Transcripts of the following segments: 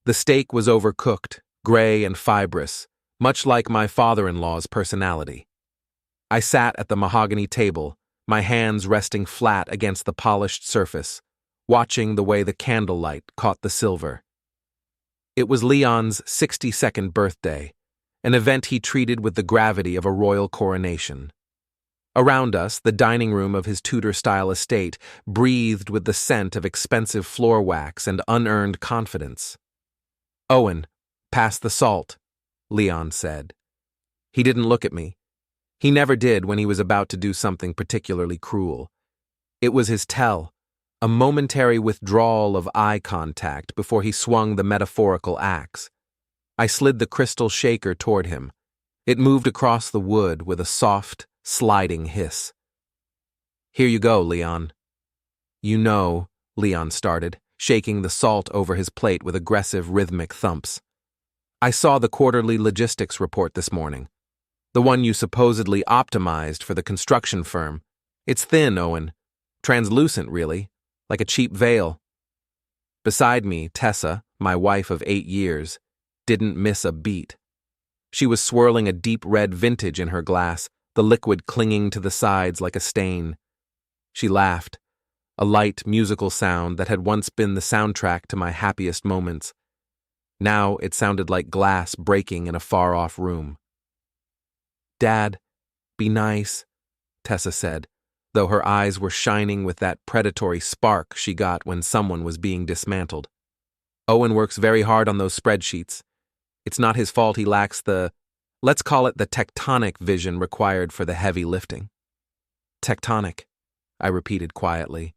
The steak was overcooked, gray and fibrous, much like my father-in-law's personality. I sat at the mahogany table, my hands resting flat against the polished surface, watching the way the candlelight caught the silver. It was Leon's 62nd birthday, an event he treated with the gravity of a royal coronation. Around us, the dining room of his Tudor-style estate breathed with the scent of expensive floor wax and unearned confidence. "Owen, pass the salt," Leon said. He didn't look at me. He never did when he was about to do something particularly cruel. It was his tell, a momentary withdrawal of eye contact before he swung the metaphorical axe. I slid the crystal shaker toward him. It moved across the wood with a soft, sliding hiss. "Here you go, Leon." "You know," Leon started, shaking the salt over his plate with aggressive rhythmic thumps. "I saw the quarterly logistics report this morning. The one you supposedly optimized for the construction firm. It's thin, Owen. Translucent, really, like a cheap veil." Beside me, Tessa, my wife of 8 years, didn't miss a beat. She was swirling a deep red vintage in her glass, the liquid clinging to the sides like a stain. She laughed, a light musical sound that had once been the soundtrack to my happiest moments. Now it sounded like glass breaking in a far-off room. "Dad, be nice," Tessa said, though her eyes were shining with that predatory spark she got when someone was being dismantled. "Owen works very hard on those spreadsheets. It's not his fault he lacks let's call it the tectonic vision required for the heavy lifting." "Tectonic," I repeated quietly.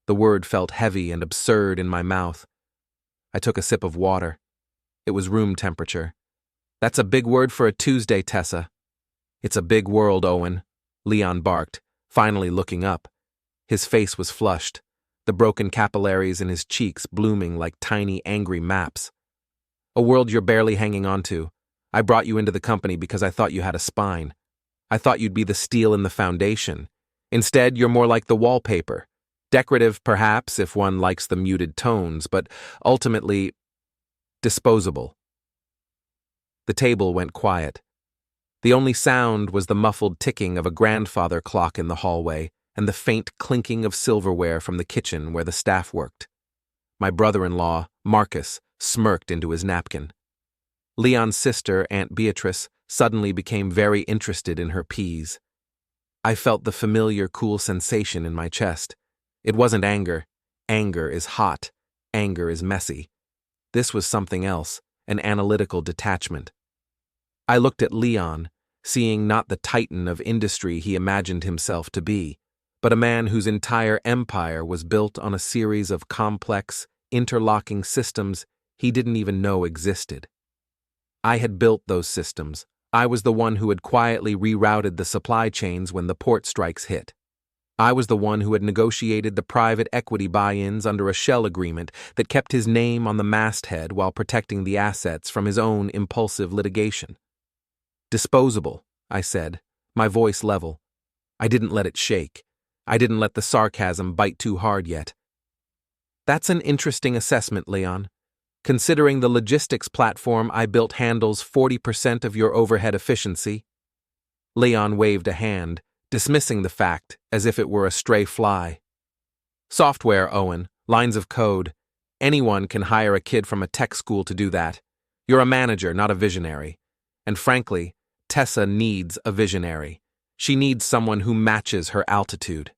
The word felt heavy and absurd in my mouth. I took a sip of water. It was room temperature. "That's a big word for a Tuesday, Tessa." "It's a big world, Owen," Leon barked, finally looking up. His face was flushed, the broken capillaries in his cheeks blooming like tiny, angry maps. "A world you're barely hanging on to. I brought you into the company because I thought you had a spine. I thought you'd be the steel in the foundation. Instead, you're more like the wallpaper. Decorative, perhaps, if one likes the muted tones, but ultimately disposable." The table went quiet. The only sound was the muffled ticking of a grandfather clock in the hallway and the faint clinking of silverware from the kitchen where the staff worked. My brother-in-law, Marcus, smirked into his napkin. Leon's sister, Aunt Beatrice, suddenly became very interested in her peas. I felt the familiar cool sensation in my chest. It wasn't anger. Anger is hot. Anger is messy. This was something else, an analytical detachment. I looked at Leon, seeing not the titan of industry he imagined himself to be, but a man whose entire empire was built on a series of complex, interlocking systems he didn't even know existed. I had built those systems. I was the one who had quietly rerouted the supply chains when the port strikes hit. I was the one who had negotiated the private equity buy-ins under a shell agreement that kept his name on the masthead while protecting the assets from his own impulsive litigation. "Disposable," I said, my voice level. I didn't let it shake. I didn't let the sarcasm bite too hard yet. "That's an interesting assessment, Leon. Considering the logistics platform I built handles 40% of your overhead efficiency." Leon waved a hand, dismissing the fact as if it were a stray fly. "Software, Owen, lines of code. Anyone can hire a kid from a tech school to do that. You're a manager, not a visionary. And frankly, Tessa needs a visionary. She needs someone who matches her altitude."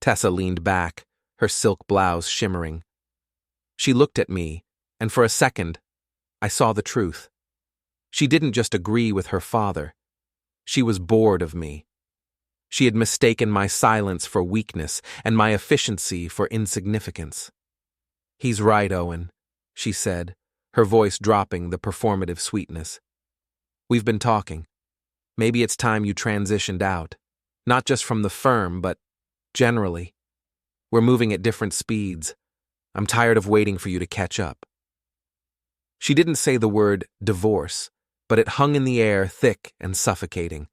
Tessa leaned back, her silk blouse shimmering. She looked at me, and for a second, I saw the truth. She didn't just agree with her father. She was bored of me. She had mistaken my silence for weakness and my efficiency for insignificance. "He's right, Owen," she said, her voice dropping the performative sweetness. "We've been talking. Maybe it's time you transitioned out. Not just from the firm, but generally. We're moving at different speeds. I'm tired of waiting for you to catch up." She didn't say the word divorce, but it hung in the air thick and suffocating.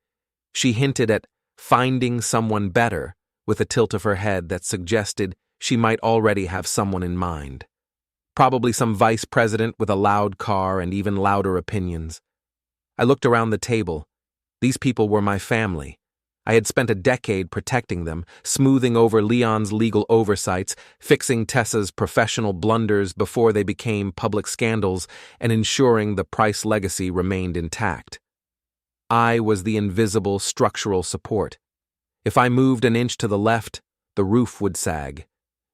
She hinted at finding someone better with a tilt of her head that suggested she might already have someone in mind. Probably some vice president with a loud car and even louder opinions. I looked around the table. These people were my family. I had spent a decade protecting them, smoothing over Leon's legal oversights, fixing Tessa's professional blunders before they became public scandals, and ensuring the Price legacy remained intact. I was the invisible structural support. If I moved an inch to the left, the roof would sag.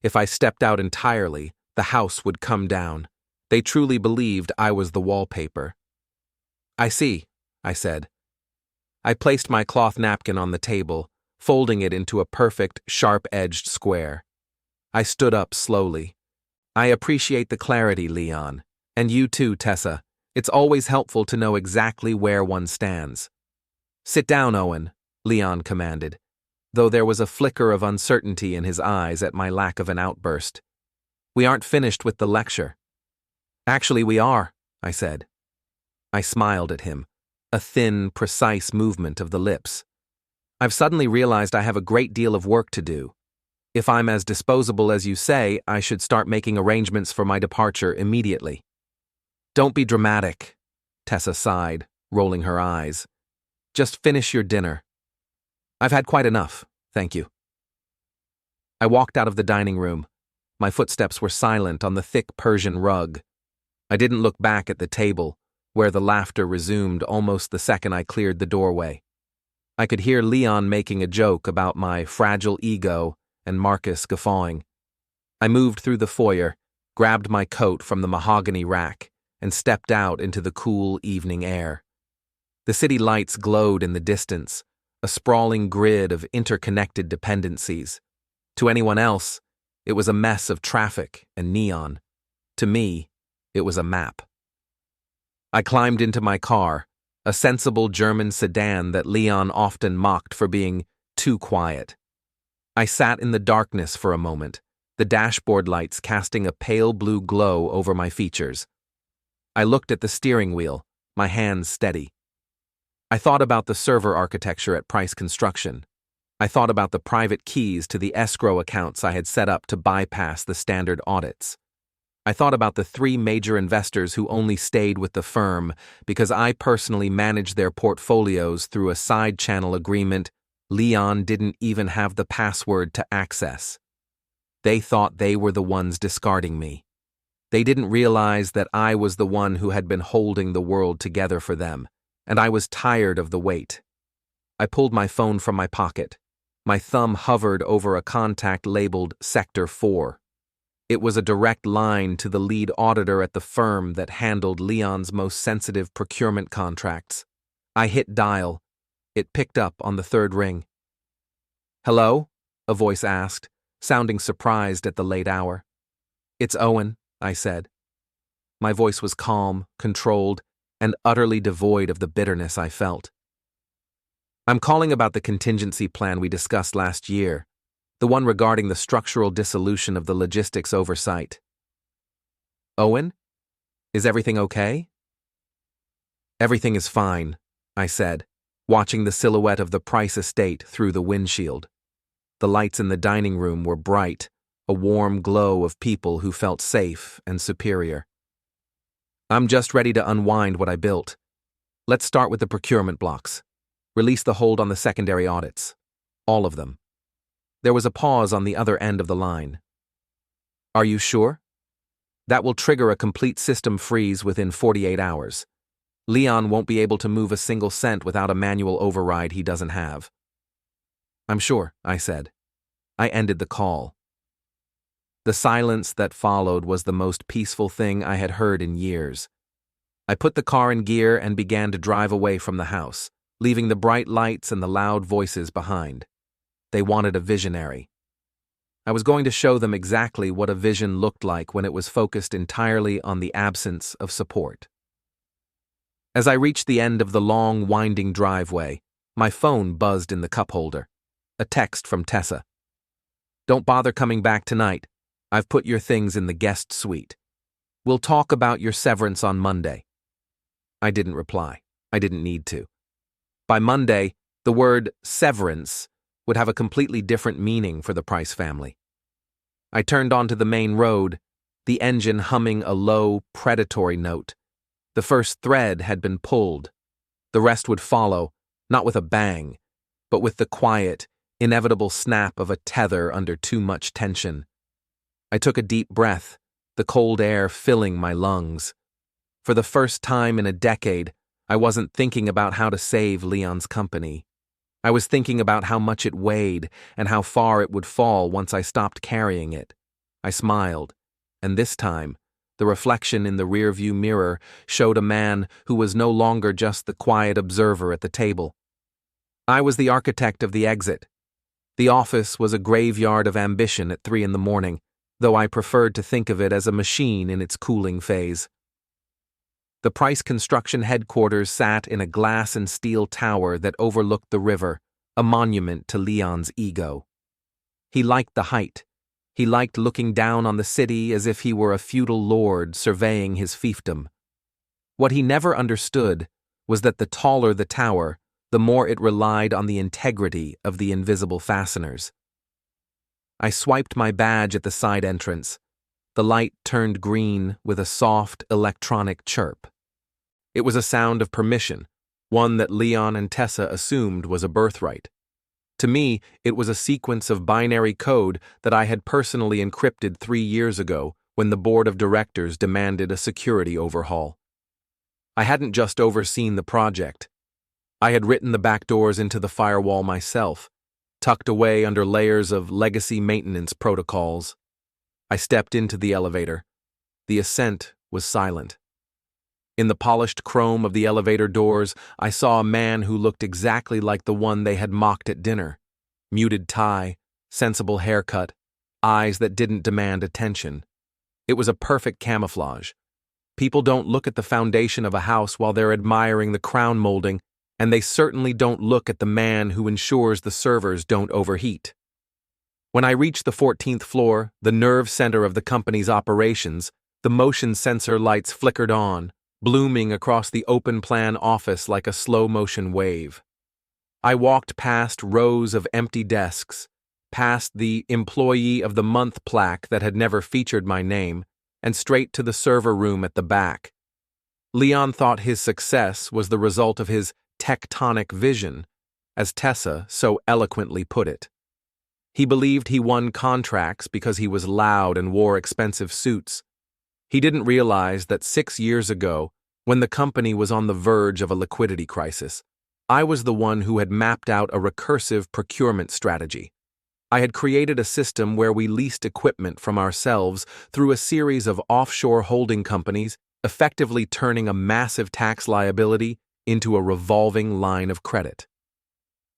If I stepped out entirely, the house would come down. They truly believed I was the wallpaper. "I see," I said. I placed my cloth napkin on the table, folding it into a perfect, sharp-edged square. I stood up slowly. "I appreciate the clarity, Leon. And you too, Tessa. It's always helpful to know exactly where one stands." "Sit down, Owen," Leon commanded, though there was a flicker of uncertainty in his eyes at my lack of an outburst. "We aren't finished with the lecture." "Actually, we are," I said. I smiled at him, a thin, precise movement of the lips. "I've suddenly realized I have a great deal of work to do. If I'm as disposable as you say, I should start making arrangements for my departure immediately." "Don't be dramatic," Tessa sighed, rolling her eyes. "Just finish your dinner." "I've had quite enough, thank you." I walked out of the dining room. My footsteps were silent on the thick Persian rug. I didn't look back at the table, where the laughter resumed almost the second I cleared the doorway. I could hear Leon making a joke about my fragile ego and Marcus guffawing. I moved through the foyer, grabbed my coat from the mahogany rack, and stepped out into the cool evening air. The city lights glowed in the distance, a sprawling grid of interconnected dependencies. To anyone else, it was a mess of traffic and neon. To me, it was a map. I climbed into my car, a sensible German sedan that Leon often mocked for being too quiet. I sat in the darkness for a moment, the dashboard lights casting a pale blue glow over my features. I looked at the steering wheel, my hands steady. I thought about the server architecture at Price Construction. I thought about the private keys to the escrow accounts I had set up to bypass the standard audits. I thought about the 3 major investors who only stayed with the firm because I personally managed their portfolios through a side-channel agreement Leon didn't even have the password to access. They thought they were the ones discarding me. They didn't realize that I was the one who had been holding the world together for them, and I was tired of the wait. I pulled my phone from my pocket. My thumb hovered over a contact labeled Sector 4. It was a direct line to the lead auditor at the firm that handled Leon's most sensitive procurement contracts. I hit dial. It picked up on the 3rd ring. "Hello?" a voice asked, sounding surprised at the late hour. "It's Owen," I said. My voice was calm, controlled, and utterly devoid of the bitterness I felt. "I'm calling about the contingency plan we discussed last year. The one regarding the structural dissolution of the logistics oversight." "Owen? Is everything okay?" "Everything is fine," I said, watching the silhouette of the Price estate through the windshield. The lights in the dining room were bright, a warm glow of people who felt safe and superior. "I'm just ready to unwind what I built. Let's start with the procurement blocks. Release the hold on the secondary audits. All of them." There was a pause on the other end of the line. "Are you sure? That will trigger a complete system freeze within 48 hours. Leon won't be able to move a single cent without a manual override he doesn't have." "I'm sure," I said. I ended the call. The silence that followed was the most peaceful thing I had heard in years. I put the car in gear and began to drive away from the house, leaving the bright lights and the loud voices behind. They wanted a visionary. I was going to show them exactly what a vision looked like when it was focused entirely on the absence of support. As I reached the end of the long, winding driveway, my phone buzzed in the cup holder. A text from Tessa. "Don't bother coming back tonight. I've put your things in the guest suite. We'll talk about your severance on Monday." I didn't reply. I didn't need to. By Monday, the word severance would have a completely different meaning for the Price family. I turned onto the main road, the engine humming a low, predatory note. The first thread had been pulled. The rest would follow, not with a bang, but with the quiet, inevitable snap of a tether under too much tension. I took a deep breath, the cold air filling my lungs. For the first time in a decade, I wasn't thinking about how to save Leon's company. I was thinking about how much it weighed and how far it would fall once I stopped carrying it. I smiled, and this time, the reflection in the rearview mirror showed a man who was no longer just the quiet observer at the table. I was the architect of the exit. The office was a graveyard of ambition at 3 a.m, though I preferred to think of it as a machine in its cooling phase. The Price Construction headquarters sat in a glass and steel tower that overlooked the river, a monument to Leon's ego. He liked the height. He liked looking down on the city as if he were a feudal lord surveying his fiefdom. What he never understood was that the taller the tower, the more it relied on the integrity of the invisible fasteners. I swiped my badge at the side entrance. The light turned green with a soft, electronic chirp. It was a sound of permission, one that Leon and Tessa assumed was a birthright. To me, it was a sequence of binary code that I had personally encrypted 3 years ago when the board of directors demanded a security overhaul. I hadn't just overseen the project. I had written the backdoors into the firewall myself, tucked away under layers of legacy maintenance protocols. I stepped into the elevator. The ascent was silent. In the polished chrome of the elevator doors, I saw a man who looked exactly like the one they had mocked at dinner. Muted tie, sensible haircut, eyes that didn't demand attention. It was a perfect camouflage. People don't look at the foundation of a house while they're admiring the crown molding, and they certainly don't look at the man who ensures the servers don't overheat. When I reached the 14th floor, the nerve center of the company's operations, the motion sensor lights flickered on, blooming across the open-plan office like a slow-motion wave. I walked past rows of empty desks, past the Employee of the Month plaque that had never featured my name, and straight to the server room at the back. Leon thought his success was the result of his tectonic vision, as Tessa so eloquently put it. He believed he won contracts because he was loud and wore expensive suits. He didn't realize that 6 years ago, when the company was on the verge of a liquidity crisis, I was the one who had mapped out a recursive procurement strategy. I had created a system where we leased equipment from ourselves through a series of offshore holding companies, effectively turning a massive tax liability into a revolving line of credit.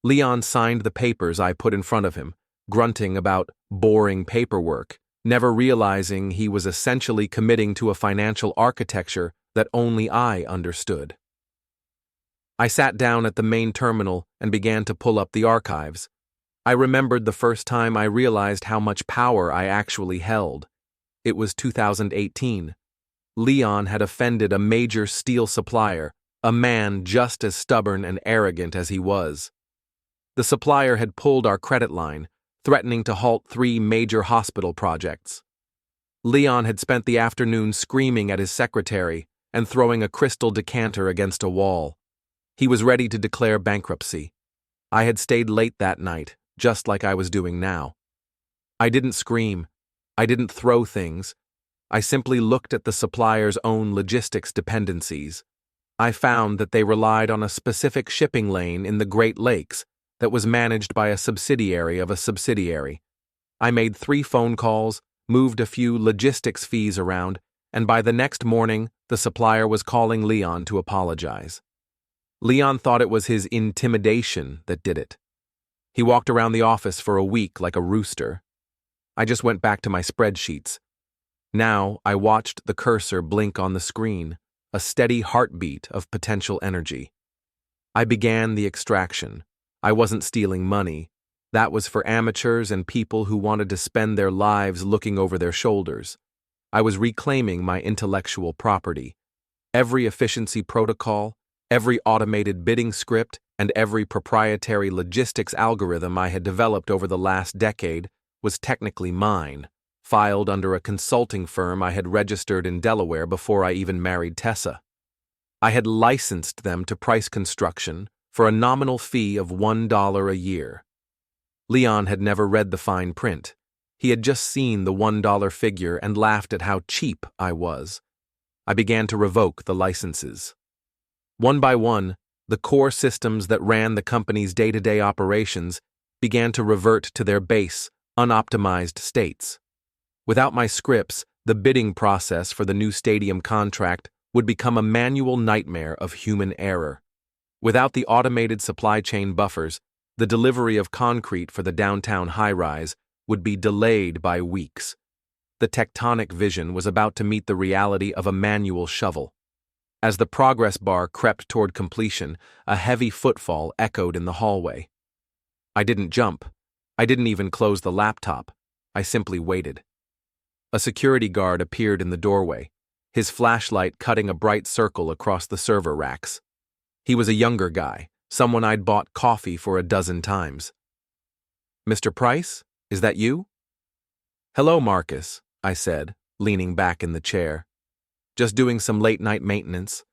Leon signed the papers I put in front of him, grunting about boring paperwork, never realizing he was essentially committing to a financial architecture that only I understood. I sat down at the main terminal and began to pull up the archives. I remembered the first time I realized how much power I actually held. It was 2018. Leon had offended a major steel supplier, a man just as stubborn and arrogant as he was. The supplier had pulled our credit line, threatening to halt 3 major hospital projects. Leon had spent the afternoon screaming at his secretary and throwing a crystal decanter against a wall. He was ready to declare bankruptcy. I had stayed late that night, just like I was doing now. I didn't scream. I didn't throw things. I simply looked at the supplier's own logistics dependencies. I found that they relied on a specific shipping lane in the Great Lakes that was managed by a subsidiary of a subsidiary. I made 3 phone calls, moved a few logistics fees around, and by the next morning, the supplier was calling Leon to apologize. Leon thought it was his intimidation that did it. He walked around the office for a week like a rooster. I just went back to my spreadsheets. Now I watched the cursor blink on the screen, a steady heartbeat of potential energy. I began the extraction. I wasn't stealing money. That was for amateurs and people who wanted to spend their lives looking over their shoulders. I was reclaiming my intellectual property. Every efficiency protocol, every automated bidding script, and every proprietary logistics algorithm I had developed over the last decade was technically mine, filed under a consulting firm I had registered in Delaware before I even married Tessa. I had licensed them to price construction for a nominal fee of $1 a year. Leon had never read the fine print. He had just seen the $1 figure and laughed at how cheap I was. I began to revoke the licenses. One by one, the core systems that ran the company's day-to-day operations began to revert to their base, unoptimized states. Without my scripts, the bidding process for the new stadium contract would become a manual nightmare of human error. Without the automated supply chain buffers, the delivery of concrete for the downtown high-rise would be delayed by weeks. The tectonic vision was about to meet the reality of a manual shovel. As the progress bar crept toward completion, a heavy footfall echoed in the hallway. I didn't jump. I didn't even close the laptop. I simply waited. A security guard appeared in the doorway, his flashlight cutting a bright circle across the server racks. He was a younger guy, someone I'd bought coffee for a dozen times. "Mr. Price, is that you?" "Hello, Marcus," I said, leaning back in the chair. "Just doing some late-night maintenance.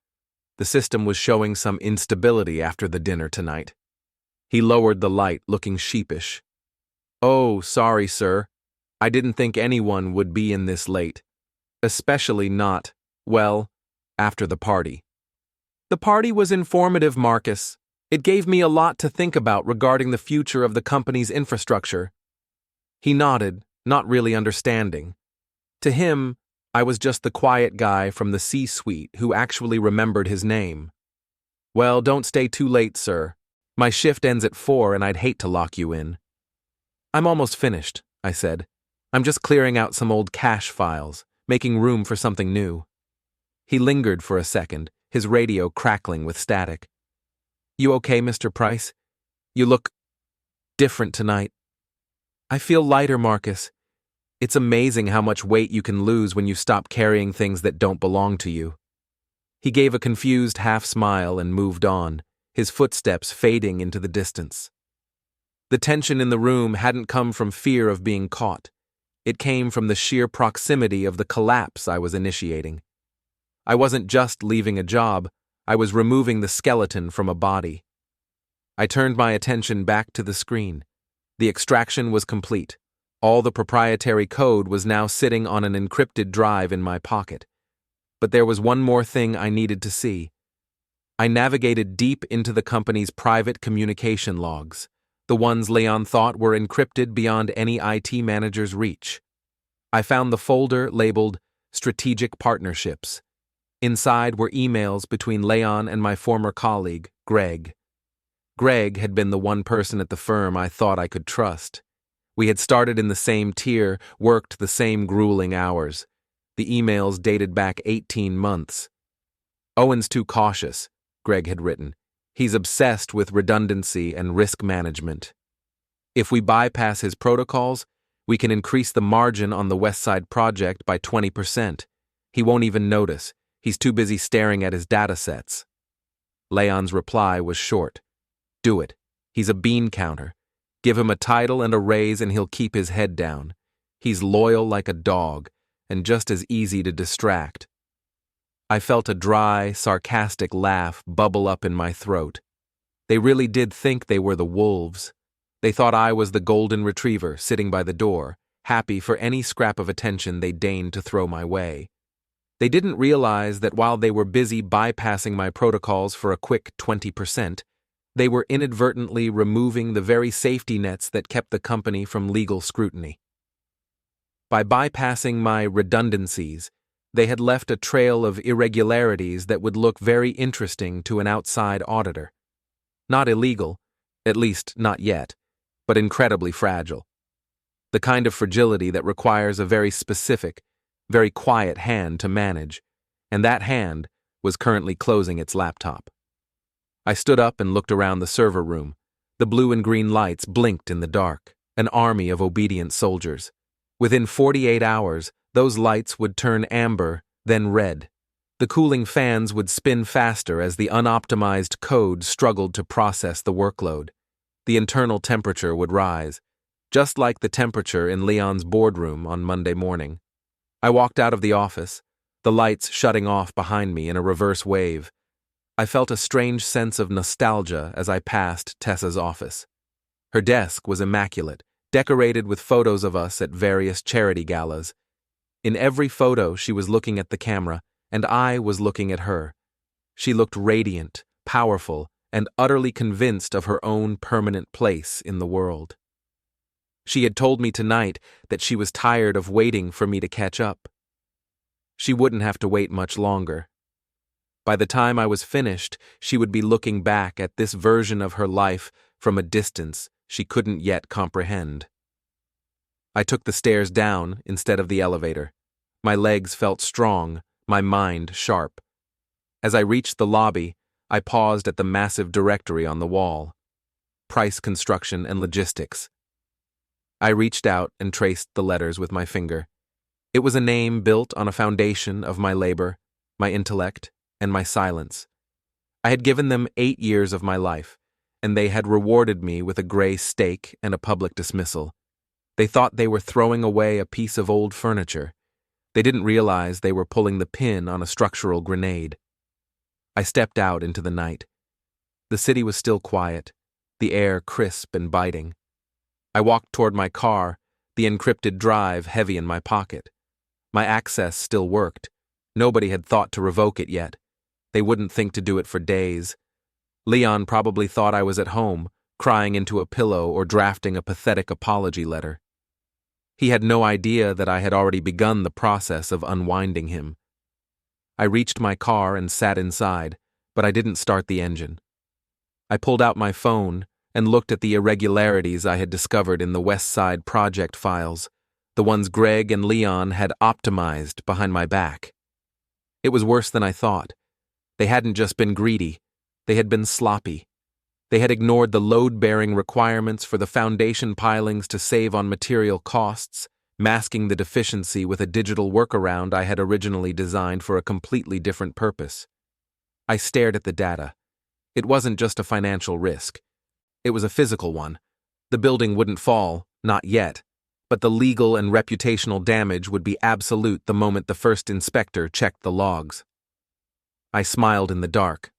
The system was showing some instability after the dinner tonight." He lowered the light, looking sheepish. "Oh, sorry, sir. I didn't think anyone would be in this late. Especially not, well, after the party." "The party was informative, Marcus. It gave me a lot to think about regarding the future of the company's infrastructure." He nodded, not really understanding. To him, I was just the quiet guy from the C-suite who actually remembered his name. "Well, don't stay too late, sir. My shift ends at 4 and I'd hate to lock you in." "I'm almost finished," I said. "I'm just clearing out some old cache files, making room for something new." He lingered for a second, his radio crackling with static. "You okay, Mr. Price? You look different tonight." "I feel lighter, Marcus. It's amazing how much weight you can lose when you stop carrying things that don't belong to you." He gave a confused half-smile and moved on, his footsteps fading into the distance. The tension in the room hadn't come from fear of being caught. It came from the sheer proximity of the collapse I was initiating. I wasn't just leaving a job, I was removing the skeleton from a body. I turned my attention back to the screen. The extraction was complete. All the proprietary code was now sitting on an encrypted drive in my pocket. But there was one more thing I needed to see. I navigated deep into the company's private communication logs, the ones Leon thought were encrypted beyond any IT manager's reach. I found the folder labeled Strategic Partnerships. Inside were emails between Leon and my former colleague, Greg. Greg had been the one person at the firm I thought I could trust. We had started in the same tier, worked the same grueling hours. The emails dated back 18 months. "Owen's too cautious," Greg had written. "He's obsessed with redundancy and risk management. If we bypass his protocols, we can increase the margin on the West Side project by 20%. He won't even notice. He's too busy staring at his data sets." Leon's reply was short. "Do it. He's a bean counter. Give him a title and a raise and he'll keep his head down. He's loyal like a dog, and just as easy to distract." I felt a dry, sarcastic laugh bubble up in my throat. They really did think they were the wolves. They thought I was the golden retriever sitting by the door, happy for any scrap of attention they deigned to throw my way. They didn't realize that while they were busy bypassing my protocols for a quick 20%, they were inadvertently removing the very safety nets that kept the company from legal scrutiny. By bypassing my redundancies, they had left a trail of irregularities that would look very interesting to an outside auditor. Not illegal, at least not yet, but incredibly fragile. The kind of fragility that requires a very specific, very quiet hand to manage, and that hand was currently closing its laptop. I stood up and looked around the server room. The blue and green lights blinked in the dark, an army of obedient soldiers. Within 48 hours, those lights would turn amber, then red. The cooling fans would spin faster as the unoptimized code struggled to process the workload. The internal temperature would rise. just like the temperature in Leon's boardroom on Monday morning. I walked out of the office, the lights shutting off behind me in a reverse wave. I felt a strange sense of nostalgia as I passed Tessa's office. Her desk was immaculate, decorated with photos of us at various charity galas. In every photo, she was looking at the camera, and I was looking at her. She looked radiant, powerful, and utterly convinced of her own permanent place in the world. She had told me tonight that she was tired of waiting for me to catch up. She wouldn't have to wait much longer. By the time I was finished, she would be looking back at this version of her life from a distance she couldn't yet comprehend. I took the stairs down instead of the elevator. My legs felt strong, my mind sharp. As I reached the lobby, I paused at the massive directory on the wall. Price, construction, and logistics. I reached out and traced the letters with my finger. It was a name built on a foundation of my labor, my intellect, and my silence. I had given them 8 years of my life, and they had rewarded me with a gray stake and a public dismissal. They thought they were throwing away a piece of old furniture. They didn't realize they were pulling the pin on a structural grenade. I stepped out into the night. The city was still quiet, the air crisp and biting. I walked toward my car, the encrypted drive heavy in my pocket. My access still worked. Nobody had thought to revoke it yet. They wouldn't think to do it for days. Leon probably thought I was at home, crying into a pillow or drafting a pathetic apology letter. He had no idea that I had already begun the process of unwinding him. I reached my car and sat inside, but I didn't start the engine. I pulled out my phone and looked at the irregularities I had discovered in the West Side project files, the ones Greg and Leon had optimized behind my back. It was worse than I thought. They hadn't just been greedy, they had been sloppy. They had ignored the load-bearing requirements for the foundation pilings to save on material costs, masking the deficiency with a digital workaround I had originally designed for a completely different purpose. I stared at the data. It wasn't just a financial risk. It was a physical one. The building wouldn't fall, not yet, but the legal and reputational damage would be absolute the moment the first inspector checked the logs. I smiled in the dark.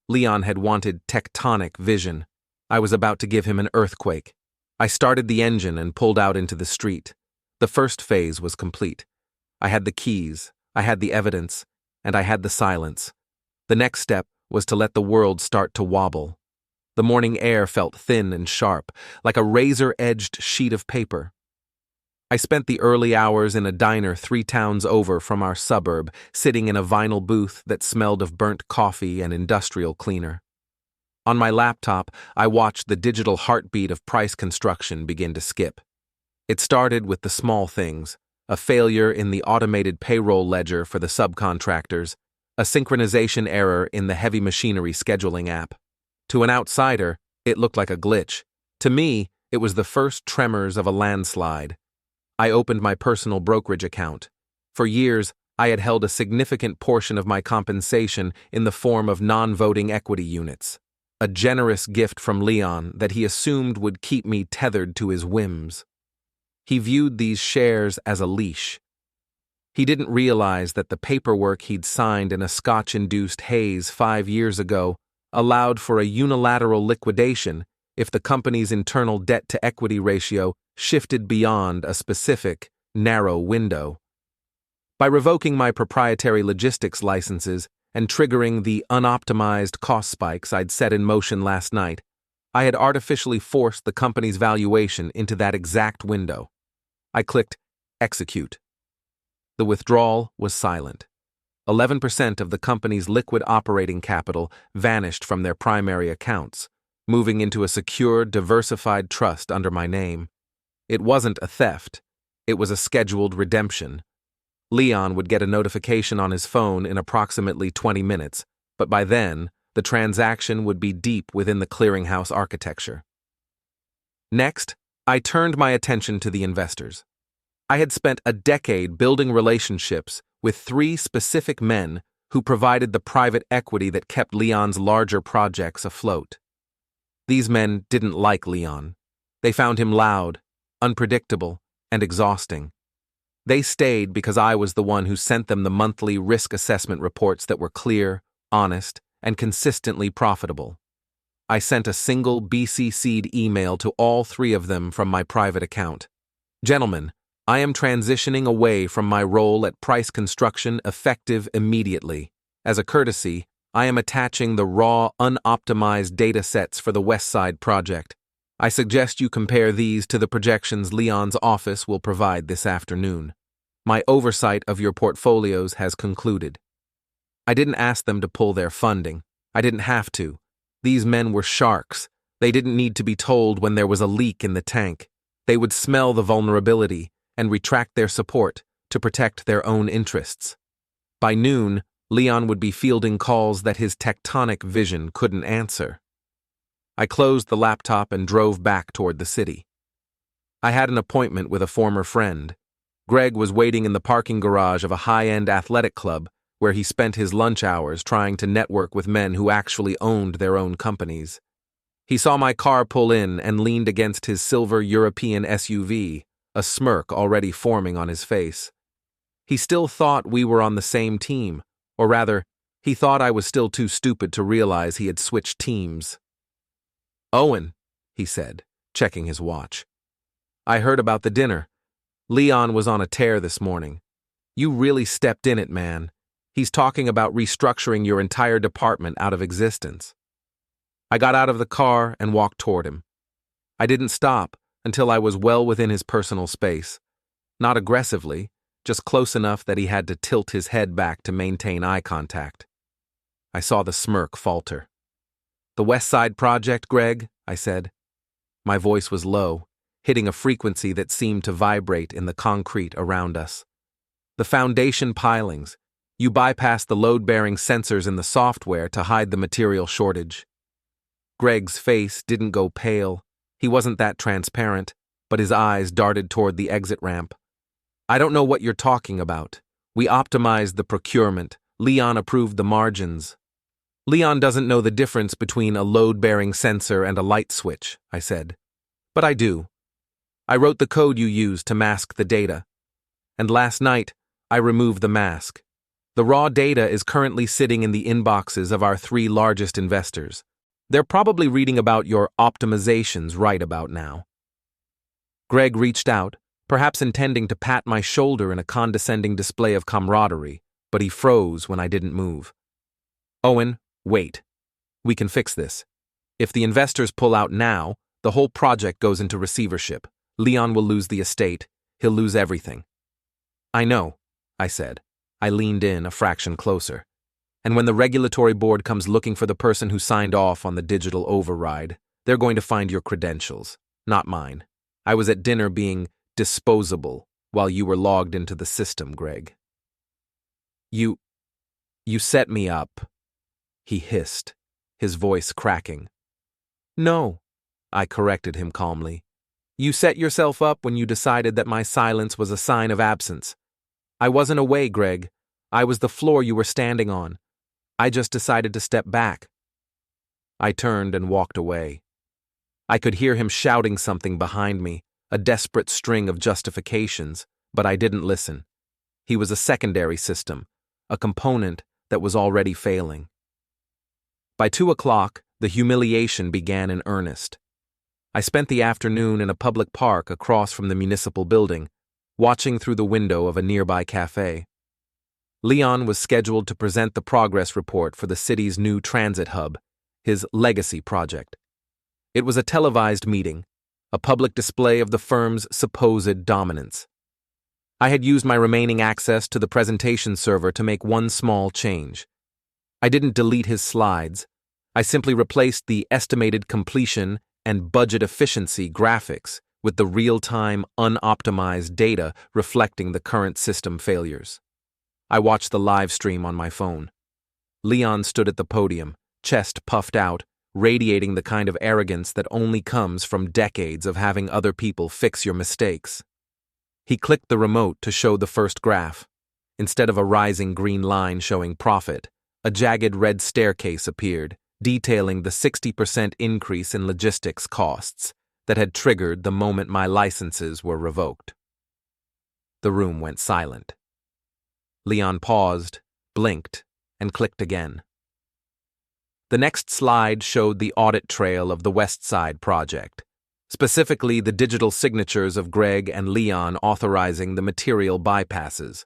Leon had wanted tectonic vision. I was about to give him an earthquake. I started the engine and pulled out into the street. The first phase was complete. I had the keys, I had the evidence, and I had the silence. The next step was to let the world start to wobble. The morning air felt thin and sharp, like a razor-edged sheet of paper. I spent the early hours in a diner 3 towns over from our suburb, sitting in a vinyl booth that smelled of burnt coffee and industrial cleaner. On my laptop, I watched the digital heartbeat of price construction begin to skip. It started with the small things, a failure in the automated payroll ledger for the subcontractors, a synchronization error in the heavy machinery scheduling app. To an outsider, it looked like a glitch. To me, it was the first tremors of a landslide. I opened my personal brokerage account. For years, I had held a significant portion of my compensation in the form of non-voting equity units, a generous gift from Leon that he assumed would keep me tethered to his whims. He viewed these shares as a leash. He didn't realize that the paperwork he'd signed in a Scotch-induced haze 5 years ago allowed for a unilateral liquidation if the company's internal debt-to-equity ratio shifted beyond a specific, narrow window. By revoking my proprietary logistics licenses and triggering the unoptimized cost spikes I'd set in motion last night, I had artificially forced the company's valuation into that exact window. I clicked Execute. The withdrawal was silent. 11% of the company's liquid operating capital vanished from their primary accounts, moving into a secure, diversified trust under my name. It wasn't a theft. It was a scheduled redemption. Leon would get a notification on his phone in approximately 20 minutes, but by then, the transaction would be deep within the clearinghouse architecture. Next, I turned my attention to the investors. I had spent a decade building relationships with 3 specific men who provided the private equity that kept Leon's larger projects afloat. These men didn't like Leon. They found him loud, unpredictable, and exhausting. They stayed because I was the one who sent them the monthly risk assessment reports that were clear, honest, and consistently profitable. I sent a single BCC'd email to all three of them from my private account. Gentlemen, I am transitioning away from my role at Price Construction effective immediately. As a courtesy, I am attaching the raw, unoptimized data sets for the West Side project. I suggest you compare these to the projections Leon's office will provide this afternoon. My oversight of your portfolios has concluded. I didn't ask them to pull their funding. I didn't have to. These men were sharks. They didn't need to be told when there was a leak in the tank. They would smell the vulnerability and retract their support to protect their own interests. By noon, Leon would be fielding calls that his tectonic vision couldn't answer. I closed the laptop and drove back toward the city. I had an appointment with a former friend. Greg was waiting in the parking garage of a high-end athletic club where he spent his lunch hours trying to network with men who actually owned their own companies. He saw my car pull in and leaned against his silver European SUV, a smirk already forming on his face. He still thought we were on the same team, or rather, he thought I was still too stupid to realize he had switched teams. "Owen," he said, checking his watch. "I heard about the dinner. Leon was on a tear this morning. You really stepped in it, man. He's talking about restructuring your entire department out of existence." I got out of the car and walked toward him. I didn't stop until I was well within his personal space. Not aggressively, just close enough that he had to tilt his head back to maintain eye contact. I saw the smirk falter. "The West Side project, Greg," I said. My voice was low, hitting a frequency that seemed to vibrate in the concrete around us. "The foundation pilings. You bypassed the load-bearing sensors in the software to hide the material shortage." Greg's face didn't go pale. He wasn't that transparent, but his eyes darted toward the exit ramp. "I don't know what you're talking about. We optimized the procurement. Leon approved the margins." "Leon doesn't know the difference between a load-bearing sensor and a light switch," I said. "But I do. I wrote the code you used to mask the data. And last night, I removed the mask. The raw data is currently sitting in the inboxes of our three largest investors. They're probably reading about your optimizations right about now." Greg reached out, perhaps intending to pat my shoulder in a condescending display of camaraderie, but he froze when I didn't move. "Owen, wait. We can fix this. If the investors pull out now, the whole project goes into receivership. Leon will lose the estate. He'll lose everything." "I know," I said. I leaned in a fraction closer. "And when the regulatory board comes looking for the person who signed off on the digital override, they're going to find your credentials, not mine. I was at dinner being disposable while you were logged into the system, Greg." You set me up," he hissed, his voice cracking. "No," I corrected him calmly. "You set yourself up when you decided that my silence was a sign of absence. I wasn't away, Greg. I was the floor you were standing on. I just decided to step back." I turned and walked away. I could hear him shouting something behind me, a desperate string of justifications, but I didn't listen. He was a secondary system, a component that was already failing. By 2:00, the humiliation began in earnest. I spent the afternoon in a public park across from the municipal building, watching through the window of a nearby cafe. Leon was scheduled to present the progress report for the city's new transit hub, his legacy project. It was a televised meeting, a public display of the firm's supposed dominance. I had used my remaining access to the presentation server to make one small change. I didn't delete his slides. I simply replaced the estimated completion and budget efficiency graphics with the real-time, unoptimized data reflecting the current system failures. I watched the live stream on my phone. Leon stood at the podium, chest puffed out, radiating the kind of arrogance that only comes from decades of having other people fix your mistakes. He clicked the remote to show the first graph. Instead of a rising green line showing profit, a jagged red staircase appeared, detailing the 60% increase in logistics costs, that had triggered the moment my licenses were revoked. The room went silent. Leon paused, blinked, and clicked again. The next slide showed the audit trail of the West Side project, specifically the digital signatures of Greg and Leon authorizing the material bypasses.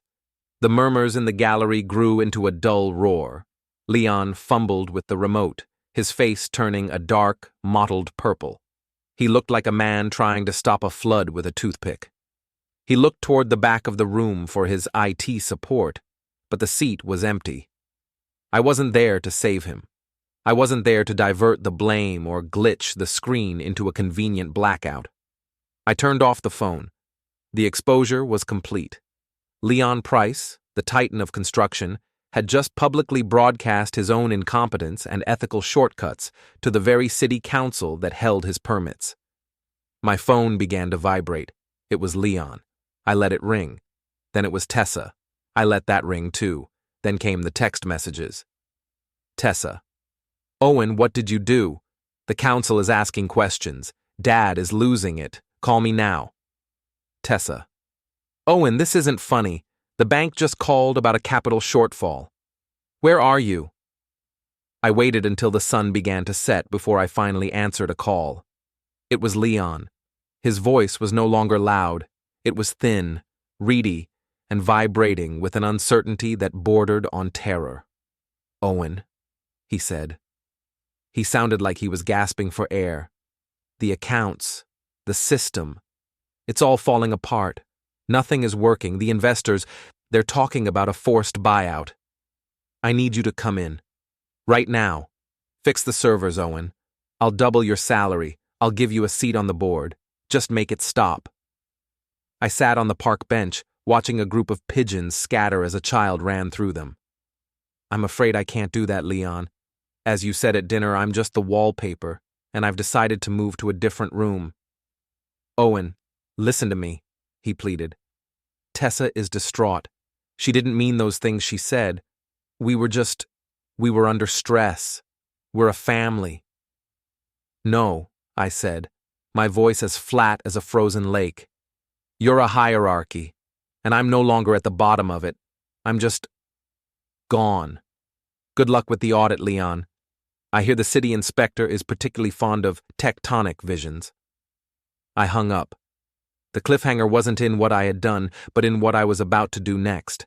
The murmurs in the gallery grew into a dull roar. Leon fumbled with the remote, his face turning a dark, mottled purple. He looked like a man trying to stop a flood with a toothpick. He looked toward the back of the room for his IT support, but the seat was empty. I wasn't there to save him. I wasn't there to divert the blame or glitch the screen into a convenient blackout. I turned off the phone. The exposure was complete. Leon Price, the titan of construction, had just publicly broadcast his own incompetence and ethical shortcuts to the very city council that held his permits. My phone began to vibrate. It was Leon. I let it ring. Then it was Tessa. I let that ring too. Then came the text messages. Tessa. Owen, what did you do? The council is asking questions. Dad is losing it. Call me now. Tessa. Owen, this isn't funny. The bank just called about a capital shortfall. Where are you? I waited until the sun began to set before I finally answered a call. It was Leon. His voice was no longer loud. It was thin, reedy, and vibrating with an uncertainty that bordered on terror. Owen, he said. He sounded like he was gasping for air. The accounts, the system, it's all falling apart. Nothing is working. The investors, they're talking about a forced buyout. I need you to come in. Right now. Fix the servers, Owen. I'll double your salary. I'll give you a seat on the board. Just make it stop. I sat on the park bench, watching a group of pigeons scatter as a child ran through them. I'm afraid I can't do that, Leon. As you said at dinner, I'm just the wallpaper, and I've decided to move to a different room. Owen, listen to me, he pleaded. Tessa is distraught. She didn't mean those things she said. We were under stress. We're a family. No, I said, my voice as flat as a frozen lake. You're a hierarchy, and I'm no longer at the bottom of it. I'm just gone. Good luck with the audit, Leon. I hear the city inspector is particularly fond of tectonic visions. I hung up. The cliffhanger wasn't in what I had done, but in what I was about to do next.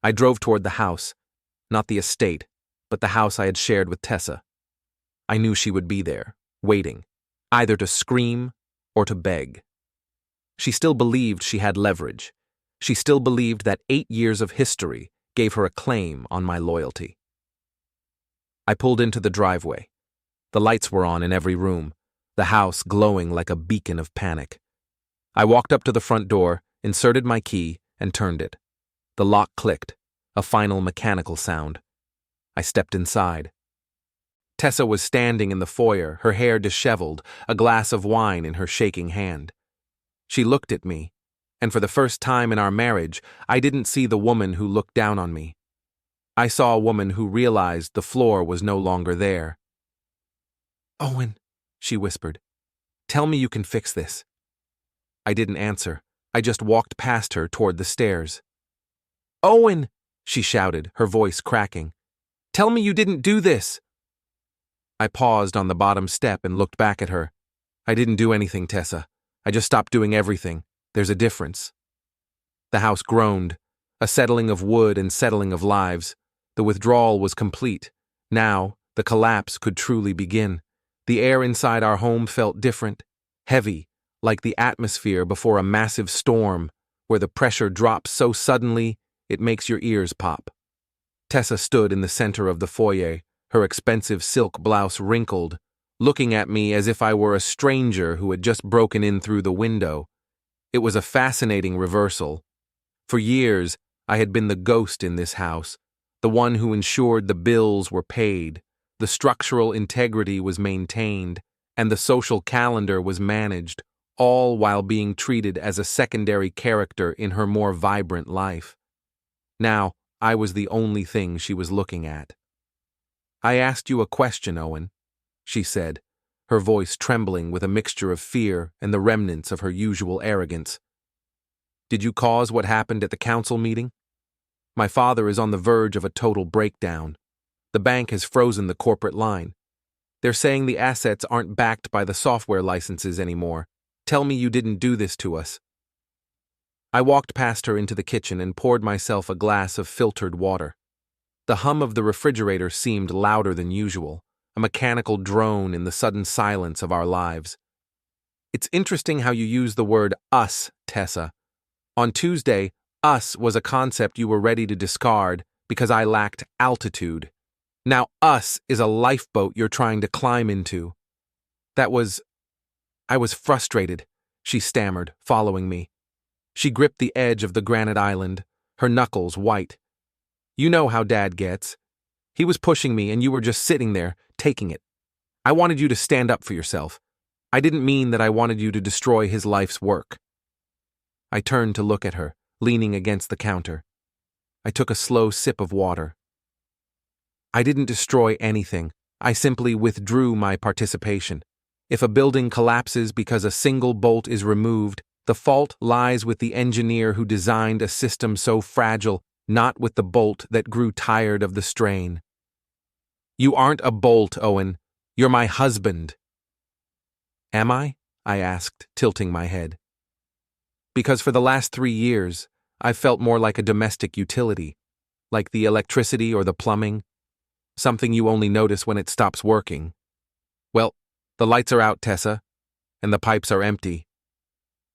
I drove toward the house, not the estate, but the house I had shared with Tessa. I knew she would be there, waiting, either to scream or to beg. She still believed she had leverage. She still believed that 8 years of history gave her a claim on my loyalty. I pulled into the driveway. The lights were on in every room, the house glowing like a beacon of panic. I walked up to the front door, inserted my key, and turned it. The lock clicked, a final mechanical sound. I stepped inside. Tessa was standing in the foyer, her hair disheveled, a glass of wine in her shaking hand. She looked at me, and for the first time in our marriage, I didn't see the woman who looked down on me. I saw a woman who realized the floor was no longer there. Owen, she whispered, tell me you can fix this. I didn't answer. I just walked past her toward the stairs. Owen, she shouted, her voice cracking. Tell me you didn't do this. I paused on the bottom step and looked back at her. I didn't do anything, Tessa. I just stopped doing everything. There's a difference. The house groaned, a settling of wood and settling of lives. The withdrawal was complete. Now, the collapse could truly begin. The air inside our home felt different, heavy, like the atmosphere before a massive storm, where the pressure drops so suddenly it makes your ears pop. Tessa stood in the center of the foyer, her expensive silk blouse wrinkled, looking at me as if I were a stranger who had just broken in through the window. It was a fascinating reversal. For years, I had been the ghost in this house, the one who ensured the bills were paid, the structural integrity was maintained, and the social calendar was managed, all while being treated as a secondary character in her more vibrant life. Now, I was the only thing she was looking at. I asked you a question, Owen, she said, her voice trembling with a mixture of fear and the remnants of her usual arrogance. "Did you cause what happened at the council meeting? My father is on the verge of a total breakdown. The bank has frozen the corporate line. They're saying the assets aren't backed by the software licenses anymore. Tell me you didn't do this to us." I walked past her into the kitchen and poured myself a glass of filtered water. The hum of the refrigerator seemed louder than usual, a mechanical drone in the sudden silence of our lives. "It's interesting how you use the word us, Tessa. On Tuesday, us was a concept you were ready to discard because I lacked altitude. Now us is a lifeboat you're trying to climb into." I was frustrated, she stammered, following me. She gripped the edge of the granite island, her knuckles white. "You know how Dad gets. He was pushing me and you were just sitting there, taking it. I wanted you to stand up for yourself. I didn't mean that I wanted you to destroy his life's work." I turned to look at her, leaning against the counter. I took a slow sip of water. "I didn't destroy anything. I simply withdrew my participation. If a building collapses because a single bolt is removed, the fault lies with the engineer who designed a system so fragile, not with the bolt that grew tired of the strain." "You aren't a bolt, Owen. You're my husband." "Am I?" I asked, tilting my head. "Because for the last 3 years, I've felt more like a domestic utility, like the electricity or the plumbing, something you only notice when it stops working. Well, the lights are out, Tessa, and the pipes are empty."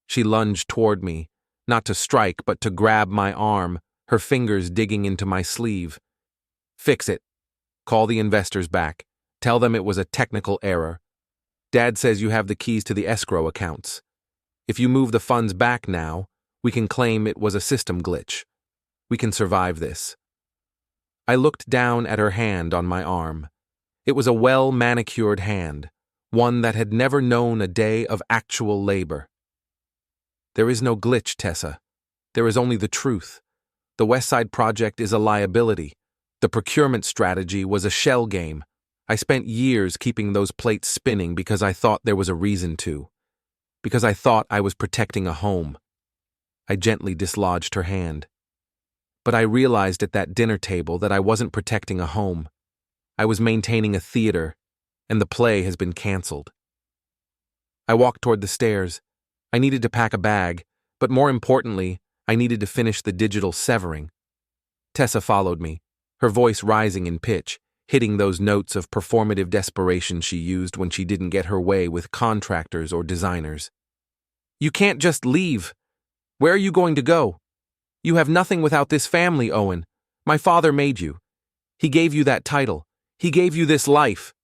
She lunged toward me, not to strike but to grab my arm, her fingers digging into my sleeve. "Fix it. Call the investors back. Tell them it was a technical error. Dad says you have the keys to the escrow accounts. If you move the funds back now, we can claim it was a system glitch. We can survive this." I looked down at her hand on my arm. It was a well-manicured hand, one that had never known a day of actual labor. "There is no glitch, Tessa. There is only the truth. The West Side project is a liability. The procurement strategy was a shell game. I spent years keeping those plates spinning because I thought there was a reason to. Because I thought I was protecting a home." I gently dislodged her hand. "But I realized at that dinner table that I wasn't protecting a home. I was maintaining a theater, and the play has been canceled." I walked toward the stairs. I needed to pack a bag, but more importantly, I needed to finish the digital severing. Tessa followed me, her voice rising in pitch, hitting those notes of performative desperation she used when she didn't get her way with contractors or designers. "You can't just leave. Where are you going to go? You have nothing without this family, Owen. My father made you. He gave you that title. He gave you this life."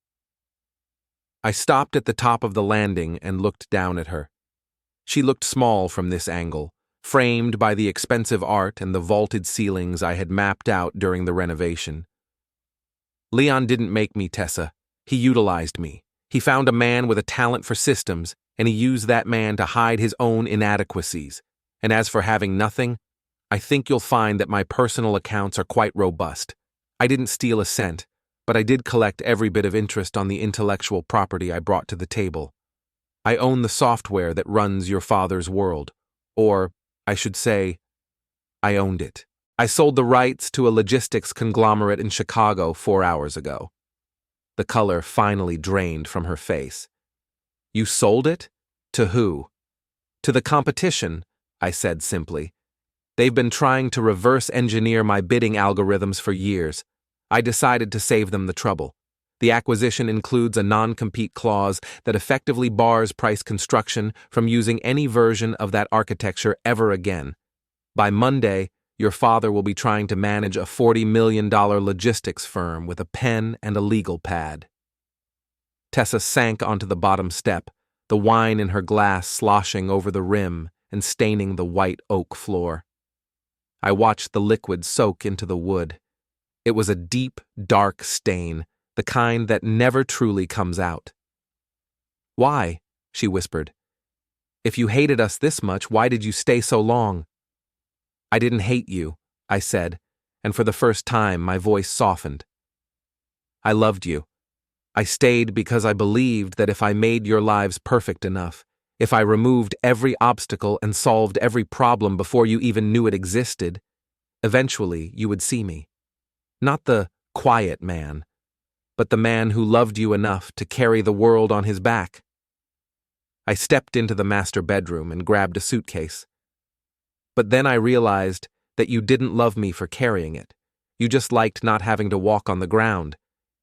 I stopped at the top of the landing and looked down at her. She looked small from this angle, framed by the expensive art and the vaulted ceilings I had mapped out during the renovation. "Leon didn't make me, Tessa. He utilized me. He found a man with a talent for systems, and he used that man to hide his own inadequacies. And as for having nothing, I think you'll find that my personal accounts are quite robust. I didn't steal a cent, but I did collect every bit of interest on the intellectual property I brought to the table. I own the software that runs your father's world. Or, I should say, I owned it. I sold the rights to a logistics conglomerate in Chicago 4 hours ago." The color finally drained from her face. "You sold it? To who?" "To the competition," I said simply. "They've been trying to reverse engineer my bidding algorithms for years. I decided to save them the trouble. The acquisition includes a non-compete clause that effectively bars Price Construction from using any version of that architecture ever again. By Monday, your father will be trying to manage a $40 million logistics firm with a pen and a legal pad." Tessa sank onto the bottom step, the wine in her glass sloshing over the rim and staining the white oak floor. I watched the liquid soak into the wood. It was a deep, dark stain, the kind that never truly comes out. "Why?" she whispered. "If you hated us this much, why did you stay so long?" "I didn't hate you," I said, and for the first time my voice softened. "I loved you. I stayed because I believed that if I made your lives perfect enough, if I removed every obstacle and solved every problem before you even knew it existed, eventually you would see me. Not the quiet man, but the man who loved you enough to carry the world on his back. I stepped into the master bedroom and grabbed a suitcase. But then I realized that you didn't love me for carrying it. You just liked not having to walk on the ground.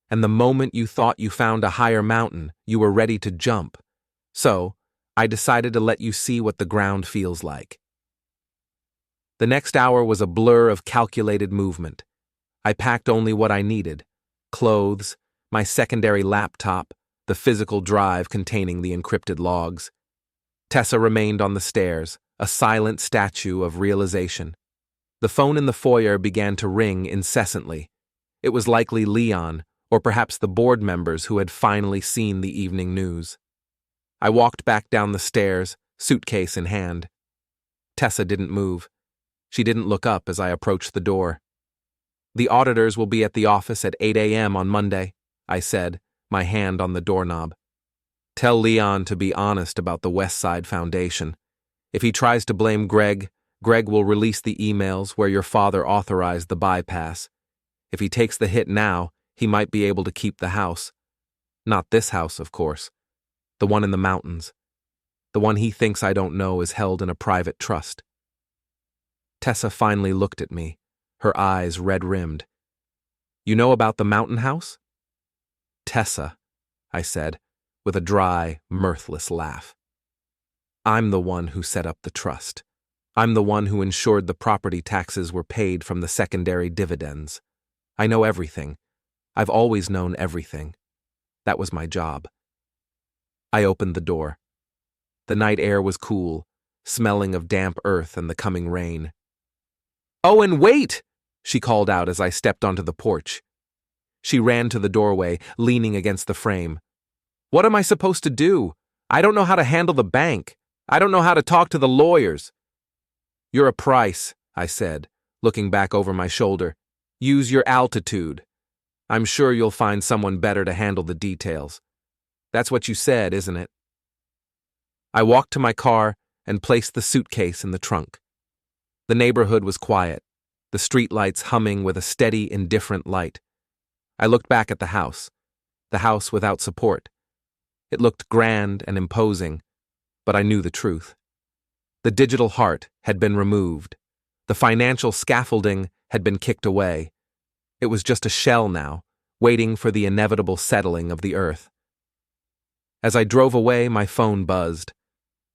And the moment you thought you found a higher mountain, you were ready to jump. So, I decided to let you see what the ground feels like. The next hour was a blur of calculated movement. I packed only what I needed: clothes, my secondary laptop, the physical drive containing the encrypted logs. Tessa remained on the stairs, a silent statue of realization. The phone in the foyer began to ring incessantly. It was likely Leon, or perhaps the board members who had finally seen the evening news. I walked back down the stairs, suitcase in hand. Tessa didn't move. She didn't look up as I approached the door. "The auditors will be at the office at 8 a.m. on Monday," I said, my hand on the doorknob. "Tell Leon to be honest about the West Side Foundation. If he tries to blame Greg, Greg will release the emails where your father authorized the bypass. If he takes the hit now, he might be able to keep the house. Not this house, of course. The one in the mountains. The one he thinks I don't know is held in a private trust." Tessa finally looked at me, her eyes red-rimmed. "You know about the mountain house?" "Tessa," I said, with a dry, mirthless laugh. "I'm the one who set up the trust. I'm the one who ensured the property taxes were paid from the secondary dividends. I know everything. I've always known everything. That was my job." I opened the door. The night air was cool, smelling of damp earth and the coming rain. "Owen, wait!" she called out as I stepped onto the porch. She ran to the doorway, leaning against the frame. "What am I supposed to do? I don't know how to handle the bank. I don't know how to talk to the lawyers." "You're a Price," I said, looking back over my shoulder. "Use your altitude. I'm sure you'll find someone better to handle the details. That's what you said, isn't it?" I walked to my car and placed the suitcase in the trunk. The neighborhood was quiet, the streetlights humming with a steady, indifferent light. I looked back at the house without support. It looked grand and imposing, but I knew the truth. The digital heart had been removed. The financial scaffolding had been kicked away. It was just a shell now, waiting for the inevitable settling of the earth. As I drove away, my phone buzzed.